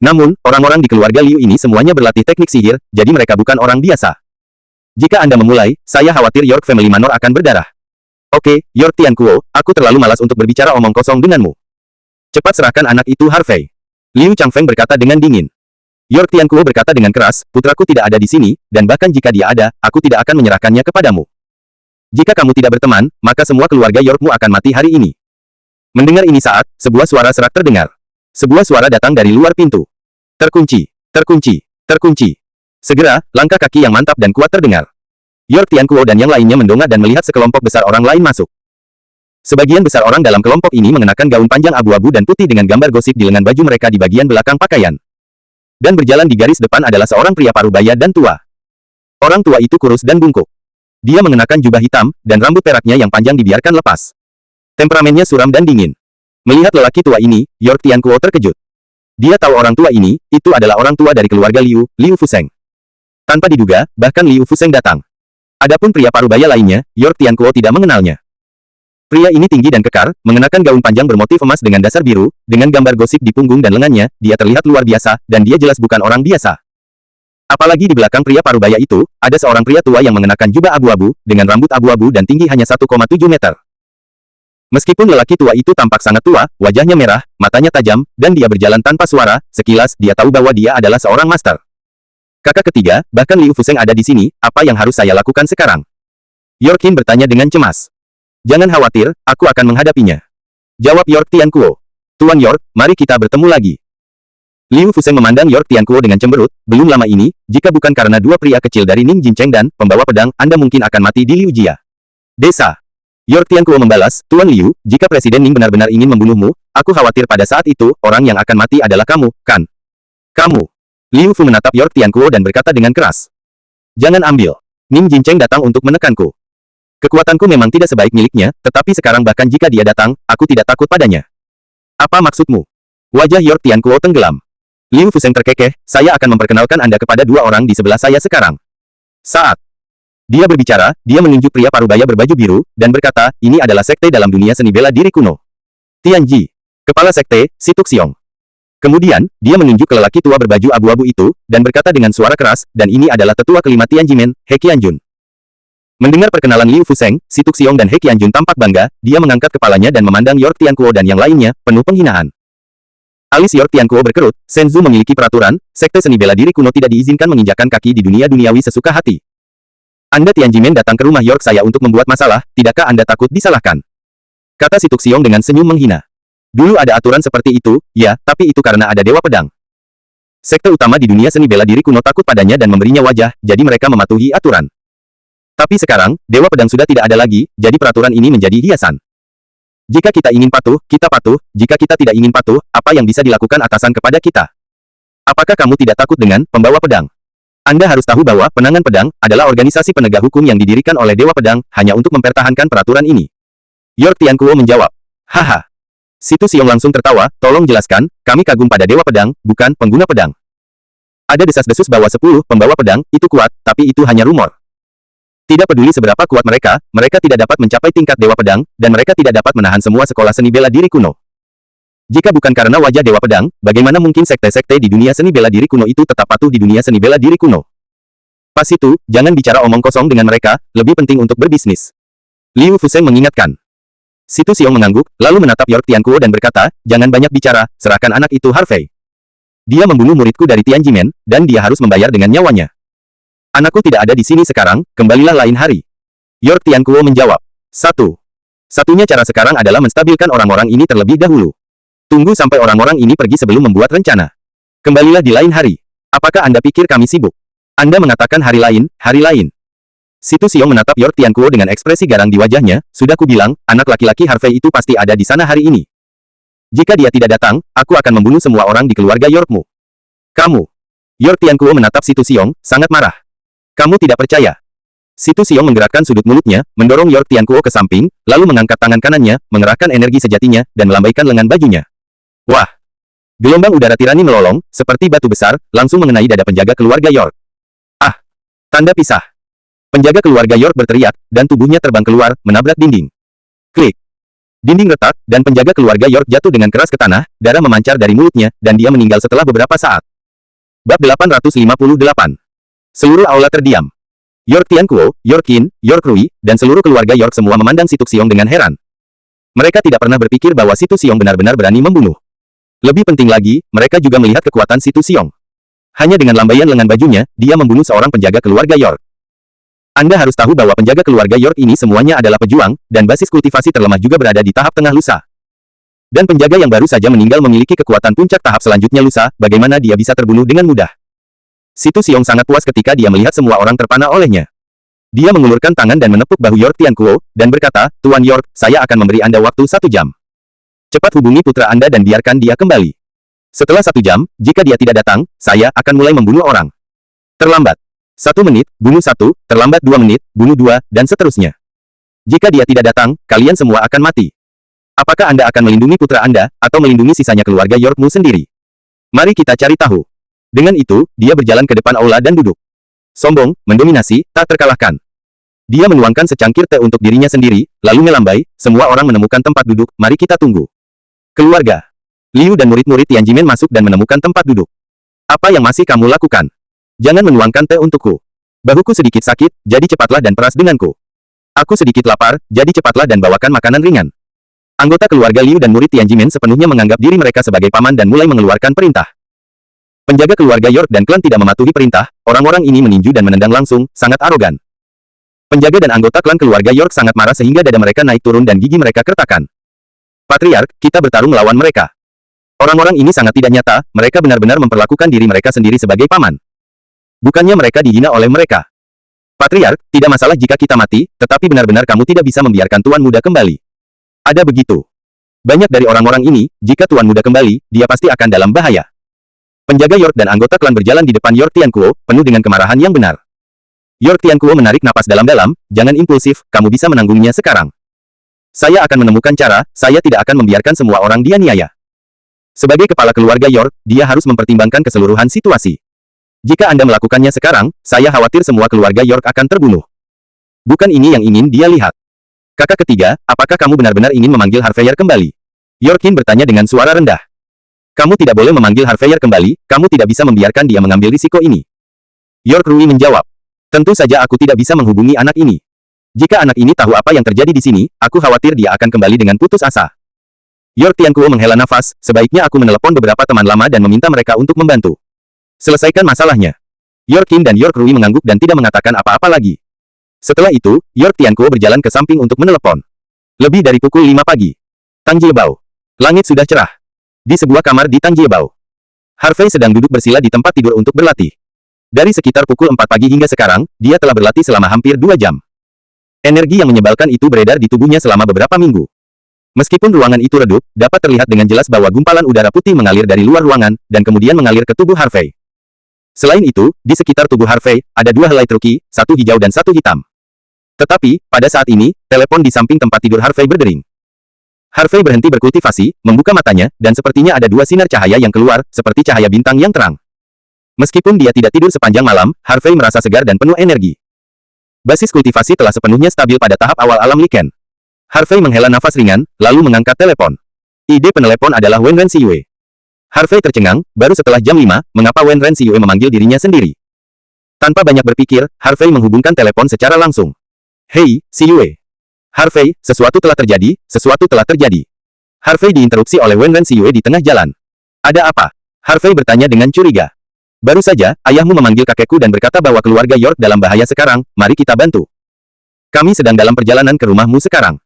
Namun, orang-orang di keluarga Liu ini semuanya berlatih teknik sihir, jadi mereka bukan orang biasa. Jika Anda memulai, saya khawatir York Family Manor akan berdarah. Oke, York Tianquo, aku terlalu malas untuk berbicara omong kosong denganmu. Cepat serahkan anak itu Harvey. Liu Changfeng berkata dengan dingin. York Tianquo berkata dengan keras, putraku tidak ada di sini, dan bahkan jika dia ada, aku tidak akan menyerahkannya kepadamu. Jika kamu tidak berteman, maka semua keluarga Yorkmu akan mati hari ini. Mendengar ini saat, sebuah suara serak terdengar. Sebuah suara datang dari luar pintu. Terkunci, terkunci, terkunci. Segera, langkah kaki yang mantap dan kuat terdengar. York Tianquo dan yang lainnya mendongak dan melihat sekelompok besar orang lain masuk. Sebagian besar orang dalam kelompok ini mengenakan gaun panjang abu-abu dan putih dengan gambar gosip di lengan baju mereka di bagian belakang pakaian. Dan berjalan di garis depan adalah seorang pria parubaya dan tua. Orang tua itu kurus dan bungkuk. Dia mengenakan jubah hitam, dan rambut peraknya yang panjang dibiarkan lepas. Temperamennya suram dan dingin. Melihat lelaki tua ini, York Tianquo terkejut. Dia tahu orang tua ini, itu adalah orang tua dari keluarga Liu, Liu Fuseng. Tanpa diduga, bahkan Liu Fuseng datang. Adapun pria parubaya lainnya, York Tianquo tidak mengenalnya. Pria ini tinggi dan kekar, mengenakan gaun panjang bermotif emas dengan dasar biru, dengan gambar gosip di punggung dan lengannya, dia terlihat luar biasa, dan dia jelas bukan orang biasa. Apalagi di belakang pria parubaya itu, ada seorang pria tua yang mengenakan jubah abu-abu, dengan rambut abu-abu dan tinggi hanya 1,7 meter. Meskipun lelaki tua itu tampak sangat tua, wajahnya merah, matanya tajam, dan dia berjalan tanpa suara, sekilas dia tahu bahwa dia adalah seorang master. Kakak ketiga, bahkan Liu Fuseng ada di sini, apa yang harus saya lakukan sekarang? York Qin bertanya dengan cemas. Jangan khawatir, aku akan menghadapinya. Jawab York Tianquo. Tuan York, mari kita bertemu lagi. Liu Fuseng memandang York Tianquo dengan cemberut, belum lama ini, jika bukan karena 2 pria kecil dari Ning Jincheng dan pembawa pedang, Anda mungkin akan mati di Liu Jia. Desa. York Tianquo membalas, Tuan Liu, jika Presiden Ning benar-benar ingin membunuhmu, aku khawatir pada saat itu, orang yang akan mati adalah kamu, kan? Kamu. Liu Fu menatap York Tianquo dan berkata dengan keras. Jangan ambil. Ning Jincheng datang untuk menekanku. Kekuatanku memang tidak sebaik miliknya, tetapi sekarang bahkan jika dia datang, aku tidak takut padanya. Apa maksudmu? Wajah York Tianquo tenggelam. Liu Fuseng terkekeh, saya akan memperkenalkan Anda kepada dua orang di sebelah saya sekarang. Saat dia berbicara, dia menunjuk pria parubaya berbaju biru, dan berkata, ini adalah sekte dalam dunia seni bela diri kuno. Tianji, kepala sekte, Situk Xiong. Kemudian, dia menunjuk ke lelaki tua berbaju abu-abu itu, dan berkata dengan suara keras, dan ini adalah tetua kelima Tianjimen, He Qianjun. Mendengar perkenalan Liu Fuseng, Situk Xiong dan He Qianjun tampak bangga, dia mengangkat kepalanya dan memandang York Tianquo dan yang lainnya, penuh penghinaan. Alis York Tianquo berkerut, Senzu memiliki peraturan, sekte seni bela diri kuno tidak diizinkan menginjakkan kaki di dunia duniawi sesuka hati. Anda Tianjimen datang ke rumah York saya untuk membuat masalah, tidakkah Anda takut disalahkan? Kata Situk Xiong dengan senyum menghina. Dulu ada aturan seperti itu, ya, tapi itu karena ada Dewa Pedang. Sekte utama di dunia seni bela diri kuno takut padanya dan memberinya wajah, jadi mereka mematuhi aturan. Tapi sekarang, Dewa Pedang sudah tidak ada lagi, jadi peraturan ini menjadi hiasan. Jika kita ingin patuh, kita patuh, jika kita tidak ingin patuh, apa yang bisa dilakukan atasan kepada kita? Apakah kamu tidak takut dengan pembawa pedang? Anda harus tahu bahwa Penangan Pedang adalah organisasi penegak hukum yang didirikan oleh Dewa Pedang hanya untuk mempertahankan peraturan ini. York Tianquo menjawab. Haha. Situ Xiong langsung tertawa, tolong jelaskan, kami kagum pada Dewa Pedang, bukan pengguna pedang. Ada desas-desus bahwa 10 pembawa pedang itu kuat, tapi itu hanya rumor. Tidak peduli seberapa kuat mereka, mereka tidak dapat mencapai tingkat Dewa Pedang, dan mereka tidak dapat menahan semua sekolah seni bela diri kuno. Jika bukan karena wajah Dewa Pedang, bagaimana mungkin sekte-sekte di dunia seni bela diri kuno itu tetap patuh di dunia seni bela diri kuno? Pas itu, jangan bicara omong kosong dengan mereka, lebih penting untuk berbisnis. Liu Fuseng mengingatkan. Situ Xiong mengangguk, lalu menatap York Tianquo dan berkata, jangan banyak bicara, serahkan anak itu Harvey. Dia membunuh muridku dari Tianjimen, dan dia harus membayar dengan nyawanya. Anakku tidak ada di sini sekarang, kembalilah lain hari. York Tianquo menjawab. Satunya cara sekarang adalah menstabilkan orang-orang ini terlebih dahulu. Tunggu sampai orang-orang ini pergi sebelum membuat rencana. Kembalilah di lain hari. Apakah Anda pikir kami sibuk? Anda mengatakan hari lain, hari lain. Situ Xiong menatap York Tianquo dengan ekspresi garang di wajahnya, sudah kubilang, anak laki-laki Harvey itu pasti ada di sana hari ini. Jika dia tidak datang, aku akan membunuh semua orang di keluarga Yorkmu. Kamu. York Tianquo menatap Situ Xiong, sangat marah. Kamu tidak percaya. Situ Xiong menggerakkan sudut mulutnya, mendorong York Tianquo ke samping, lalu mengangkat tangan kanannya, mengerahkan energi sejatinya, dan melambaikan lengan bajunya. Wah! Gelombang udara tirani melolong, seperti batu besar, langsung mengenai dada penjaga keluarga York. Ah! Tanda pisah. Penjaga keluarga York berteriak, dan tubuhnya terbang keluar, menabrak dinding. Klik! Dinding retak, dan penjaga keluarga York jatuh dengan keras ke tanah, darah memancar dari mulutnya, dan dia meninggal setelah beberapa saat. Bab 858. Seluruh aula terdiam. York Tianquo, York Qin, York Rui, dan seluruh keluarga York semua memandang Situk Xiong dengan heran. Mereka tidak pernah berpikir bahwa Situ Xiong benar-benar berani membunuh. Lebih penting lagi, mereka juga melihat kekuatan Situ Xiong. Hanya dengan lambaian lengan bajunya, dia membunuh seorang penjaga keluarga York. Anda harus tahu bahwa penjaga keluarga York ini semuanya adalah pejuang, dan basis kultivasi terlemah juga berada di tahap tengah lusa. Dan penjaga yang baru saja meninggal memiliki kekuatan puncak tahap selanjutnya lusa, bagaimana dia bisa terbunuh dengan mudah? Situ Xiong sangat puas ketika dia melihat semua orang terpana olehnya. Dia mengulurkan tangan dan menepuk bahu York Tianquo, dan berkata, Tuan York, saya akan memberi Anda waktu 1 jam. Cepat hubungi putra Anda dan biarkan dia kembali. Setelah 1 jam, jika dia tidak datang, saya akan mulai membunuh orang. Terlambat. 1 menit, bunuh 1, terlambat 2 menit, bunuh 2, dan seterusnya. Jika dia tidak datang, kalian semua akan mati. Apakah Anda akan melindungi putra Anda, atau melindungi sisanya keluarga Yorkmu sendiri? Mari kita cari tahu. Dengan itu, dia berjalan ke depan aula dan duduk. Sombong, mendominasi, tak terkalahkan. Dia menuangkan secangkir teh untuk dirinya sendiri, lalu melambai, semua orang menemukan tempat duduk, mari kita tunggu. Keluarga. Liu dan murid-murid Tianjimen masuk dan menemukan tempat duduk. Apa yang masih kamu lakukan? Jangan menuangkan teh untukku. Bahuku sedikit sakit, jadi cepatlah dan peras denganku. Aku sedikit lapar, jadi cepatlah dan bawakan makanan ringan. Anggota keluarga Liu dan murid Tianjimen sepenuhnya menganggap diri mereka sebagai paman dan mulai mengeluarkan perintah. Penjaga keluarga York dan klan tidak mematuhi perintah, orang-orang ini meninju dan menendang langsung, sangat arogan. Penjaga dan anggota klan keluarga York sangat marah sehingga dada mereka naik turun dan gigi mereka kertakan. Patriark, kita bertarung melawan mereka. Orang-orang ini sangat tidak nyata, mereka benar-benar memperlakukan diri mereka sendiri sebagai paman. Bukannya mereka dihina oleh mereka. Patriark, tidak masalah jika kita mati, tetapi benar-benar kamu tidak bisa membiarkan Tuan Muda kembali. Ada begitu. Banyak dari orang-orang ini, jika Tuan Muda kembali, dia pasti akan dalam bahaya. Penjaga York dan anggota klan berjalan di depan York Tianquo, penuh dengan kemarahan yang benar. York Tianquo menarik napas dalam-dalam, jangan impulsif, kamu bisa menanggungnya sekarang. Saya akan menemukan cara, saya tidak akan membiarkan semua orang dianiaya. Sebagai kepala keluarga York, dia harus mempertimbangkan keseluruhan situasi. Jika Anda melakukannya sekarang, saya khawatir semua keluarga York akan terbunuh. Bukan ini yang ingin dia lihat. Kakak ketiga, apakah kamu benar-benar ingin memanggil Harveyer kembali? Yorkin bertanya dengan suara rendah. Kamu tidak boleh memanggil Harveyer kembali, kamu tidak bisa membiarkan dia mengambil risiko ini. York Rui menjawab. Tentu saja aku tidak bisa menghubungi anak ini. Jika anak ini tahu apa yang terjadi di sini, aku khawatir dia akan kembali dengan putus asa. York Tianquo menghela nafas, sebaiknya aku menelepon beberapa teman lama dan meminta mereka untuk membantu. Selesaikan masalahnya. Yorkin dan York Rui mengangguk dan tidak mengatakan apa-apa lagi. Setelah itu, York Tianquo berjalan ke samping untuk menelepon. Lebih dari pukul 5 pagi. Tangjiebao. Langit sudah cerah. Di sebuah kamar di Tangjiebao. Harvey sedang duduk bersila di tempat tidur untuk berlatih. Dari sekitar pukul 4 pagi hingga sekarang, dia telah berlatih selama hampir 2 jam. Energi yang menyebalkan itu beredar di tubuhnya selama beberapa minggu. Meskipun ruangan itu redup, dapat terlihat dengan jelas bahwa gumpalan udara putih mengalir dari luar ruangan, dan kemudian mengalir ke tubuh Harvey. Selain itu, di sekitar tubuh Harvey, ada 2 helai truki, satu hijau dan satu hitam. Tetapi, pada saat ini, telepon di samping tempat tidur Harvey berdering. Harvey berhenti berkultivasi, membuka matanya, dan sepertinya ada 2 sinar cahaya yang keluar, seperti cahaya bintang yang terang. Meskipun dia tidak tidur sepanjang malam, Harvey merasa segar dan penuh energi. Basis kultivasi telah sepenuhnya stabil pada tahap awal alam Liken. Harvey menghela nafas ringan, lalu mengangkat telepon. Ide penelepon adalah Wen Renxiyue. Harvey tercengang, baru setelah jam 5, mengapa Wen Renxiyue memanggil dirinya sendiri. Tanpa banyak berpikir, Harvey menghubungkan telepon secara langsung. Hei, Xiyue. Harvey, sesuatu telah terjadi, sesuatu telah terjadi. Harvey diinterupsi oleh Wen Renxiyue di tengah jalan. Ada apa? Harvey bertanya dengan curiga. Baru saja, ayahmu memanggil kakekku dan berkata bahwa keluarga York dalam bahaya sekarang, mari kita bantu. Kami sedang dalam perjalanan ke rumahmu sekarang.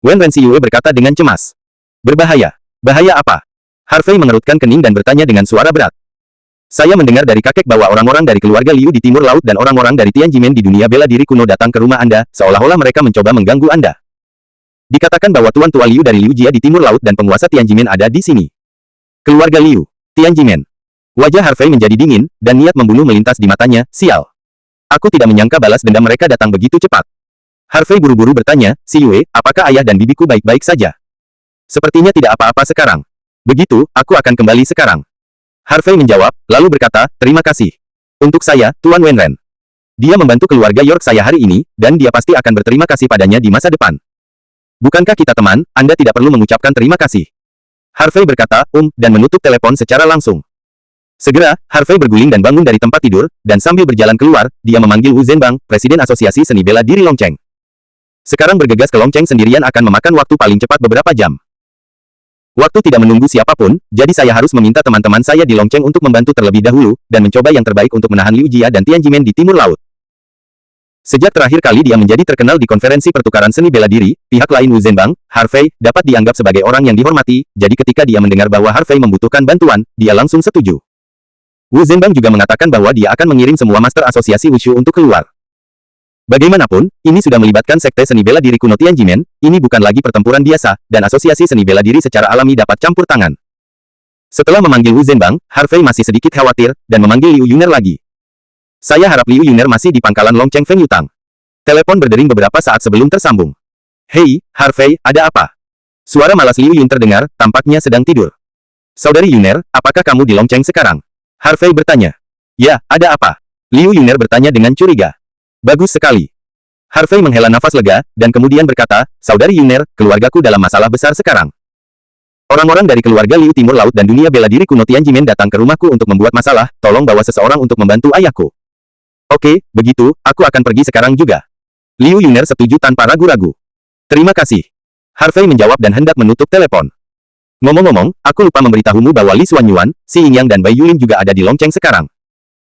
Wen Renxiyue berkata dengan cemas. Berbahaya. Bahaya apa? Harvey mengerutkan kening dan bertanya dengan suara berat. Saya mendengar dari kakek bahwa orang-orang dari keluarga Liu di timur laut dan orang-orang dari Tianjimen di dunia bela diri kuno datang ke rumah Anda, seolah-olah mereka mencoba mengganggu Anda. Dikatakan bahwa Tuan Tua Liu dari Liu Jia di timur laut dan penguasa Tianjimen ada di sini. Keluarga Liu. Tianjimen. Wajah Harvey menjadi dingin, dan niat membunuh melintas di matanya, sial. Aku tidak menyangka balas dendam mereka datang begitu cepat. Harvey buru-buru bertanya, Xiyue, apakah ayah dan bibiku baik-baik saja? Sepertinya tidak apa-apa sekarang. Begitu, aku akan kembali sekarang. Harvey menjawab, lalu berkata, terima kasih. Untuk saya, Tuan Wenren. Dia membantu keluarga York saya hari ini, dan dia pasti akan berterima kasih padanya di masa depan. Bukankah kita teman, Anda tidak perlu mengucapkan terima kasih. Harvey berkata, dan menutup telepon secara langsung. Segera, Harvey berguling dan bangun dari tempat tidur, dan sambil berjalan keluar, dia memanggil Wu Zhenbang, Presiden Asosiasi Seni Bela Diri Longcheng. Sekarang bergegas ke Longcheng sendirian akan memakan waktu paling cepat beberapa jam. Waktu tidak menunggu siapapun, jadi saya harus meminta teman-teman saya di Longcheng untuk membantu terlebih dahulu, dan mencoba yang terbaik untuk menahan Liu Jia dan Tianjimen di timur laut. Sejak terakhir kali dia menjadi terkenal di konferensi pertukaran seni bela diri, pihak lain Wu Zhenbang, Harvey, dapat dianggap sebagai orang yang dihormati, jadi ketika dia mendengar bahwa Harvey membutuhkan bantuan, dia langsung setuju. Wu Zhenbang juga mengatakan bahwa dia akan mengirim semua master asosiasi Wushu untuk keluar. Bagaimanapun, ini sudah melibatkan sekte seni bela diri kuno Tianjimen, ini bukan lagi pertempuran biasa, dan asosiasi seni bela diri secara alami dapat campur tangan. Setelah memanggil Wu Zhenbang, Harvey masih sedikit khawatir, dan memanggil Liu Yuner lagi. Saya harap Liu Yuner masih di pangkalan Longcheng Feng Yutang. Telepon berdering beberapa saat sebelum tersambung. Hei, Harvey, ada apa? Suara malas Liu Yun terdengar, tampaknya sedang tidur. Saudari Yuner, apakah kamu di Longcheng sekarang? Harvey bertanya. Ya, ada apa? Liu Yuner bertanya dengan curiga. Bagus sekali. Harvey menghela nafas lega, dan kemudian berkata, Saudari Yuner, keluargaku dalam masalah besar sekarang. Orang-orang dari keluarga Liu Timur Laut dan dunia bela diri kuno Tianjimen datang ke rumahku untuk membuat masalah, tolong bawa seseorang untuk membantu ayahku. Oke, begitu, aku akan pergi sekarang juga. Liu Yuner setuju tanpa ragu-ragu. Terima kasih. Harvey menjawab dan hendak menutup telepon. Ngomong-ngomong, aku lupa memberitahumu bahwa Li Xuanyuan, Si Yingyang dan Bai Yulin juga ada di Longcheng sekarang.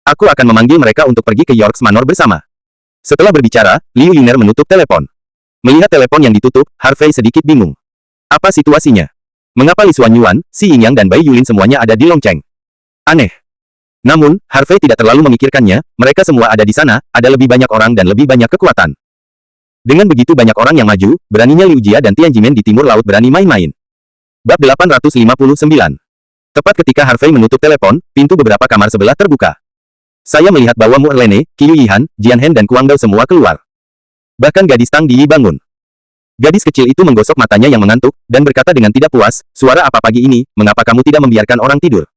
Aku akan memanggil mereka untuk pergi ke York's Manor bersama. Setelah berbicara, Liu Yuner menutup telepon. Melihat telepon yang ditutup, Harvey sedikit bingung. Apa situasinya? Mengapa Li Xuanyuan, Si Yingyang dan Bai Yulin semuanya ada di Longcheng? Aneh. Namun, Harvey tidak terlalu memikirkannya, mereka semua ada di sana, ada lebih banyak orang dan lebih banyak kekuatan. Dengan begitu banyak orang yang maju, beraninya Liu Jia dan Tian Jimen di timur laut berani main-main. Bab 859. Tepat ketika Harvey menutup telepon, pintu beberapa kamar sebelah terbuka. Saya melihat bahwa Mu Erlene, Qiu Yihan, Jian Hen dan Kuang Dao semua keluar. Bahkan gadis Tang Di bangun. Gadis kecil itu menggosok matanya yang mengantuk, dan berkata dengan tidak puas, "Suara apa pagi ini, mengapa kamu tidak membiarkan orang tidur?"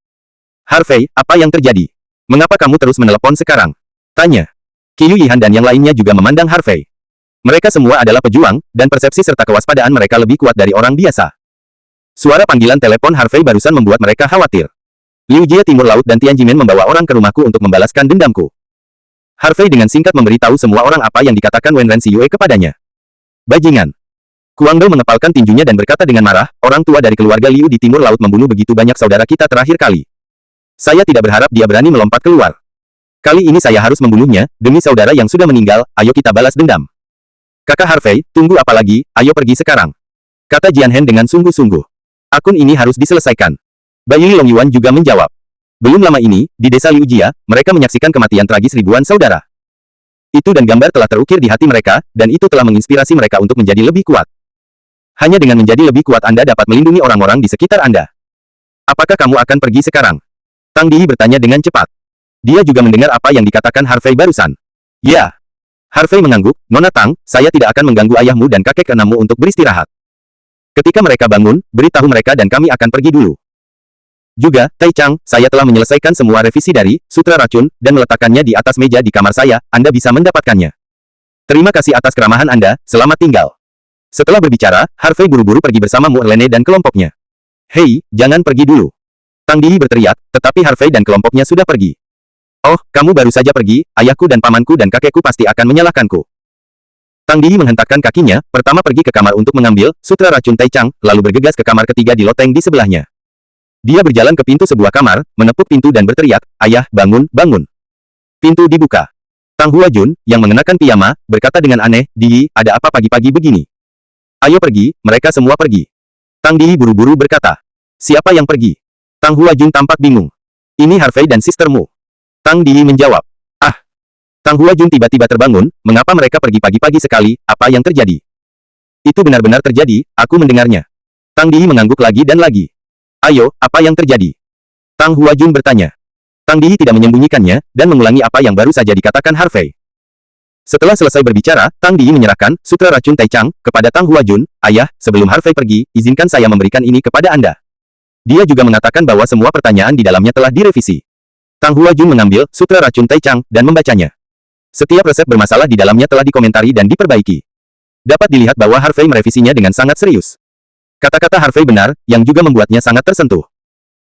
"Harvey, apa yang terjadi? Mengapa kamu terus menelepon sekarang?" tanya. Qiu Yihan dan yang lainnya juga memandang Harvey. Mereka semua adalah pejuang, dan persepsi serta kewaspadaan mereka lebih kuat dari orang biasa. Suara panggilan telepon Harvey barusan membuat mereka khawatir. Liu Jia Timur Laut dan Tian Jimen membawa orang ke rumahku untuk membalaskan dendamku. Harvey dengan singkat memberitahu semua orang apa yang dikatakan Wen Ren Xiyue kepadanya. Bajingan. Kuang Dao mengepalkan tinjunya dan berkata dengan marah, orang tua dari keluarga Liu di Timur Laut membunuh begitu banyak saudara kita terakhir kali. Saya tidak berharap dia berani melompat keluar. Kali ini saya harus membunuhnya, demi saudara yang sudah meninggal, ayo kita balas dendam. Kakak Harvey, tunggu apa lagi, ayo pergi sekarang. Kata Jian Hen dengan sungguh-sungguh. Akun ini harus diselesaikan. Bayi Long Yuan juga menjawab. Belum lama ini, di desa Liu Jia, mereka menyaksikan kematian tragis ribuan saudara. Itu dan gambar telah terukir di hati mereka, dan itu telah menginspirasi mereka untuk menjadi lebih kuat. Hanya dengan menjadi lebih kuat Anda dapat melindungi orang-orang di sekitar Anda. Apakah kamu akan pergi sekarang? Tang Di bertanya dengan cepat. Dia juga mendengar apa yang dikatakan Harvey barusan. Ya. Harvey mengangguk, Nona Tang, saya tidak akan mengganggu ayahmu dan kakek keenammu untuk beristirahat. Ketika mereka bangun, beritahu mereka dan kami akan pergi dulu. Juga, Tai Chang, saya telah menyelesaikan semua revisi dari Sutra Racun, dan meletakkannya di atas meja di kamar saya, Anda bisa mendapatkannya. Terima kasih atas keramahan Anda, selamat tinggal. Setelah berbicara, Harvey buru-buru pergi bersama Mu Erlene dan kelompoknya. Hei, jangan pergi dulu. Tang Di berteriak, tetapi Harvey dan kelompoknya sudah pergi. Oh, kamu baru saja pergi, ayahku dan pamanku dan kakekku pasti akan menyalahkanku. Tang Di menghentakkan kakinya, pertama pergi ke kamar untuk mengambil Sutra Racun Tai Chang, lalu bergegas ke kamar ketiga di loteng di sebelahnya. Dia berjalan ke pintu sebuah kamar, menepuk pintu dan berteriak, ayah, bangun, bangun. Pintu dibuka. Tang Huajun, yang mengenakan piyama, berkata dengan aneh, Di, ada apa pagi-pagi begini? Ayo pergi, mereka semua pergi. Tang Di buru-buru berkata. Siapa yang pergi? Tang Huajun tampak bingung. Ini Harvey dan sistermu. Tang Di menjawab. Ah. Tang Huajun tiba-tiba terbangun, mengapa mereka pergi pagi-pagi sekali, apa yang terjadi? Itu benar-benar terjadi, aku mendengarnya. Tang Di mengangguk lagi dan lagi. Ayo, apa yang terjadi? Tang Huajun bertanya. Tang Di tidak menyembunyikannya, dan mengulangi apa yang baru saja dikatakan Harvey. Setelah selesai berbicara, Tang Di menyerahkan Sutra Racun Tai Chang kepada Tang Huajun. Ayah, sebelum Harvey pergi, izinkan saya memberikan ini kepada Anda. Dia juga mengatakan bahwa semua pertanyaan di dalamnya telah direvisi. Tang Huajun mengambil Sutra Racun Tai Chang dan membacanya. Setiap resep bermasalah di dalamnya telah dikomentari dan diperbaiki. Dapat dilihat bahwa Harvey merevisinya dengan sangat serius. Kata-kata Harvey benar, yang juga membuatnya sangat tersentuh.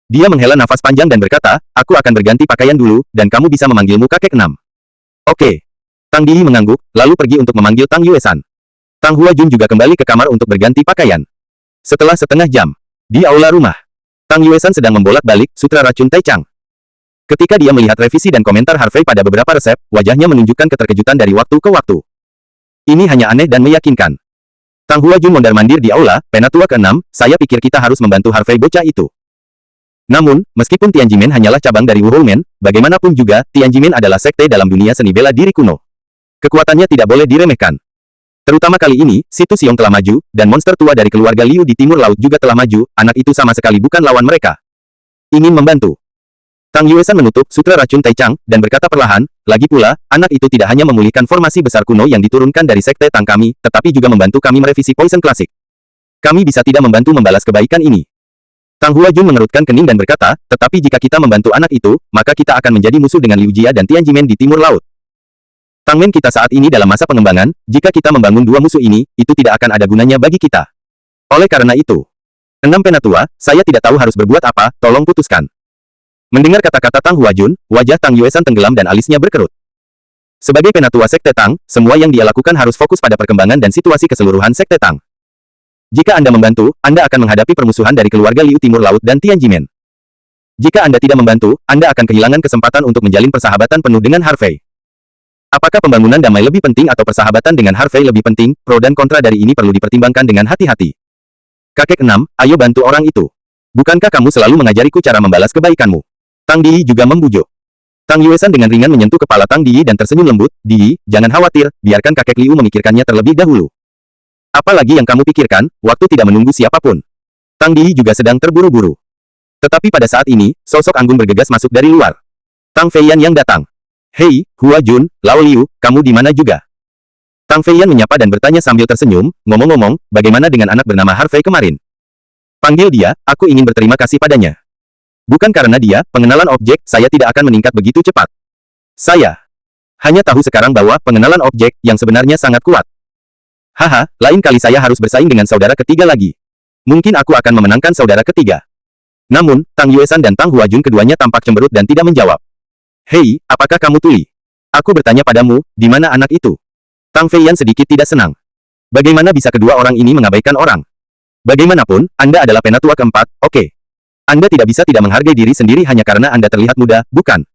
Dia menghela nafas panjang dan berkata, aku akan berganti pakaian dulu, dan kamu bisa memanggilmu kakek enam. Oke. Tang Di mengangguk, lalu pergi untuk memanggil Tang Yuesan. Tang Huajun juga kembali ke kamar untuk berganti pakaian. Setelah setengah jam, di aula rumah, Tang Yuesan sedang membolak-balik Sutra Racun Tai Chang. Ketika dia melihat revisi dan komentar Harvey pada beberapa resep, wajahnya menunjukkan keterkejutan dari waktu ke waktu. Ini hanya aneh dan meyakinkan. Tang Huajun mondar-mandir di aula, penatua ke-6, saya pikir kita harus membantu Harvey bocah itu. Namun, meskipun Tianjimen hanyalah cabang dari Wuhoumen, bagaimanapun juga, Tianjimen adalah sekte dalam dunia seni bela diri kuno. Kekuatannya tidak boleh diremehkan. Terutama kali ini, Situ Xiong telah maju, dan monster tua dari keluarga Liu di timur laut juga telah maju, anak itu sama sekali bukan lawan mereka. Ingin membantu. Tang Yuesan menutup Sutra Racun Tai Chang, dan berkata perlahan, lagi pula, anak itu tidak hanya memulihkan formasi besar kuno yang diturunkan dari sekte Tang kami, tetapi juga membantu kami merevisi Poison Classic. Kami bisa tidak membantu membalas kebaikan ini. Tang Huajun mengerutkan kening dan berkata, tetapi jika kita membantu anak itu, maka kita akan menjadi musuh dengan Liu Jia dan Tianjimen di timur laut. Tangmen kita saat ini dalam masa pengembangan, jika kita membangun dua musuh ini, itu tidak akan ada gunanya bagi kita. Oleh karena itu, 6 penatua, saya tidak tahu harus berbuat apa, tolong putuskan. Mendengar kata-kata Tang Huajun, wajah Tang Yuesan tenggelam dan alisnya berkerut. Sebagai penatua sekte Tang, semua yang dia lakukan harus fokus pada perkembangan dan situasi keseluruhan sekte Tang. Jika Anda membantu, Anda akan menghadapi permusuhan dari keluarga Liu Timur Laut dan Tianjimen. Jika Anda tidak membantu, Anda akan kehilangan kesempatan untuk menjalin persahabatan penuh dengan Harvey. Apakah pembangunan damai lebih penting atau persahabatan dengan Harvey lebih penting? Pro dan kontra dari ini perlu dipertimbangkan dengan hati-hati. Kakek 6, ayo bantu orang itu. Bukankah kamu selalu mengajariku cara membalas kebaikanmu? Tang Di juga membujuk. Tang Yuesan dengan ringan menyentuh kepala Tang Di dan tersenyum lembut, Di, jangan khawatir, biarkan kakek Liu memikirkannya terlebih dahulu. Apalagi yang kamu pikirkan, waktu tidak menunggu siapapun. Tang Di juga sedang terburu-buru. Tetapi pada saat ini, sosok anggun bergegas masuk dari luar. Tang Feiyan yang datang. Hei, Hua Jun, Lao Liu, kamu di mana juga? Tang Feiyan menyapa dan bertanya sambil tersenyum, ngomong-ngomong, bagaimana dengan anak bernama Harvey kemarin? Panggil dia, aku ingin berterima kasih padanya. Bukan karena dia, pengenalan objek, saya tidak akan meningkat begitu cepat. Saya hanya tahu sekarang bahwa pengenalan objek yang sebenarnya sangat kuat. Haha, lain kali saya harus bersaing dengan saudara ketiga lagi. Mungkin aku akan memenangkan saudara ketiga. Namun, Tang Yuesan dan Tang Huajun keduanya tampak cemberut dan tidak menjawab. Hei, apakah kamu tuli? Aku bertanya padamu, di mana anak itu? Tang Feiyan sedikit tidak senang. Bagaimana bisa kedua orang ini mengabaikan orang? Bagaimanapun, Anda adalah penatua keempat, oke. Anda tidak bisa tidak menghargai diri sendiri hanya karena Anda terlihat muda, bukan?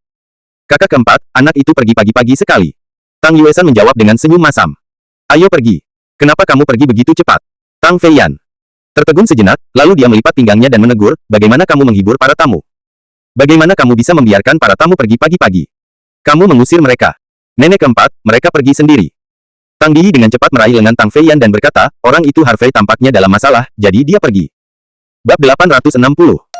Kakak keempat, anak itu pergi pagi-pagi sekali. Tang Yuesan menjawab dengan senyum masam. Ayo pergi. Kenapa kamu pergi begitu cepat? Tang Feiyan tertegun sejenak, lalu dia melipat pinggangnya dan menegur, bagaimana kamu menghibur para tamu? Bagaimana kamu bisa membiarkan para tamu pergi pagi-pagi? Kamu mengusir mereka. Nenek keempat, mereka pergi sendiri. Tang Di dengan cepat meraih lengan Tang Feiyan dan berkata, orang itu Harvey tampaknya dalam masalah, jadi dia pergi. Bab 860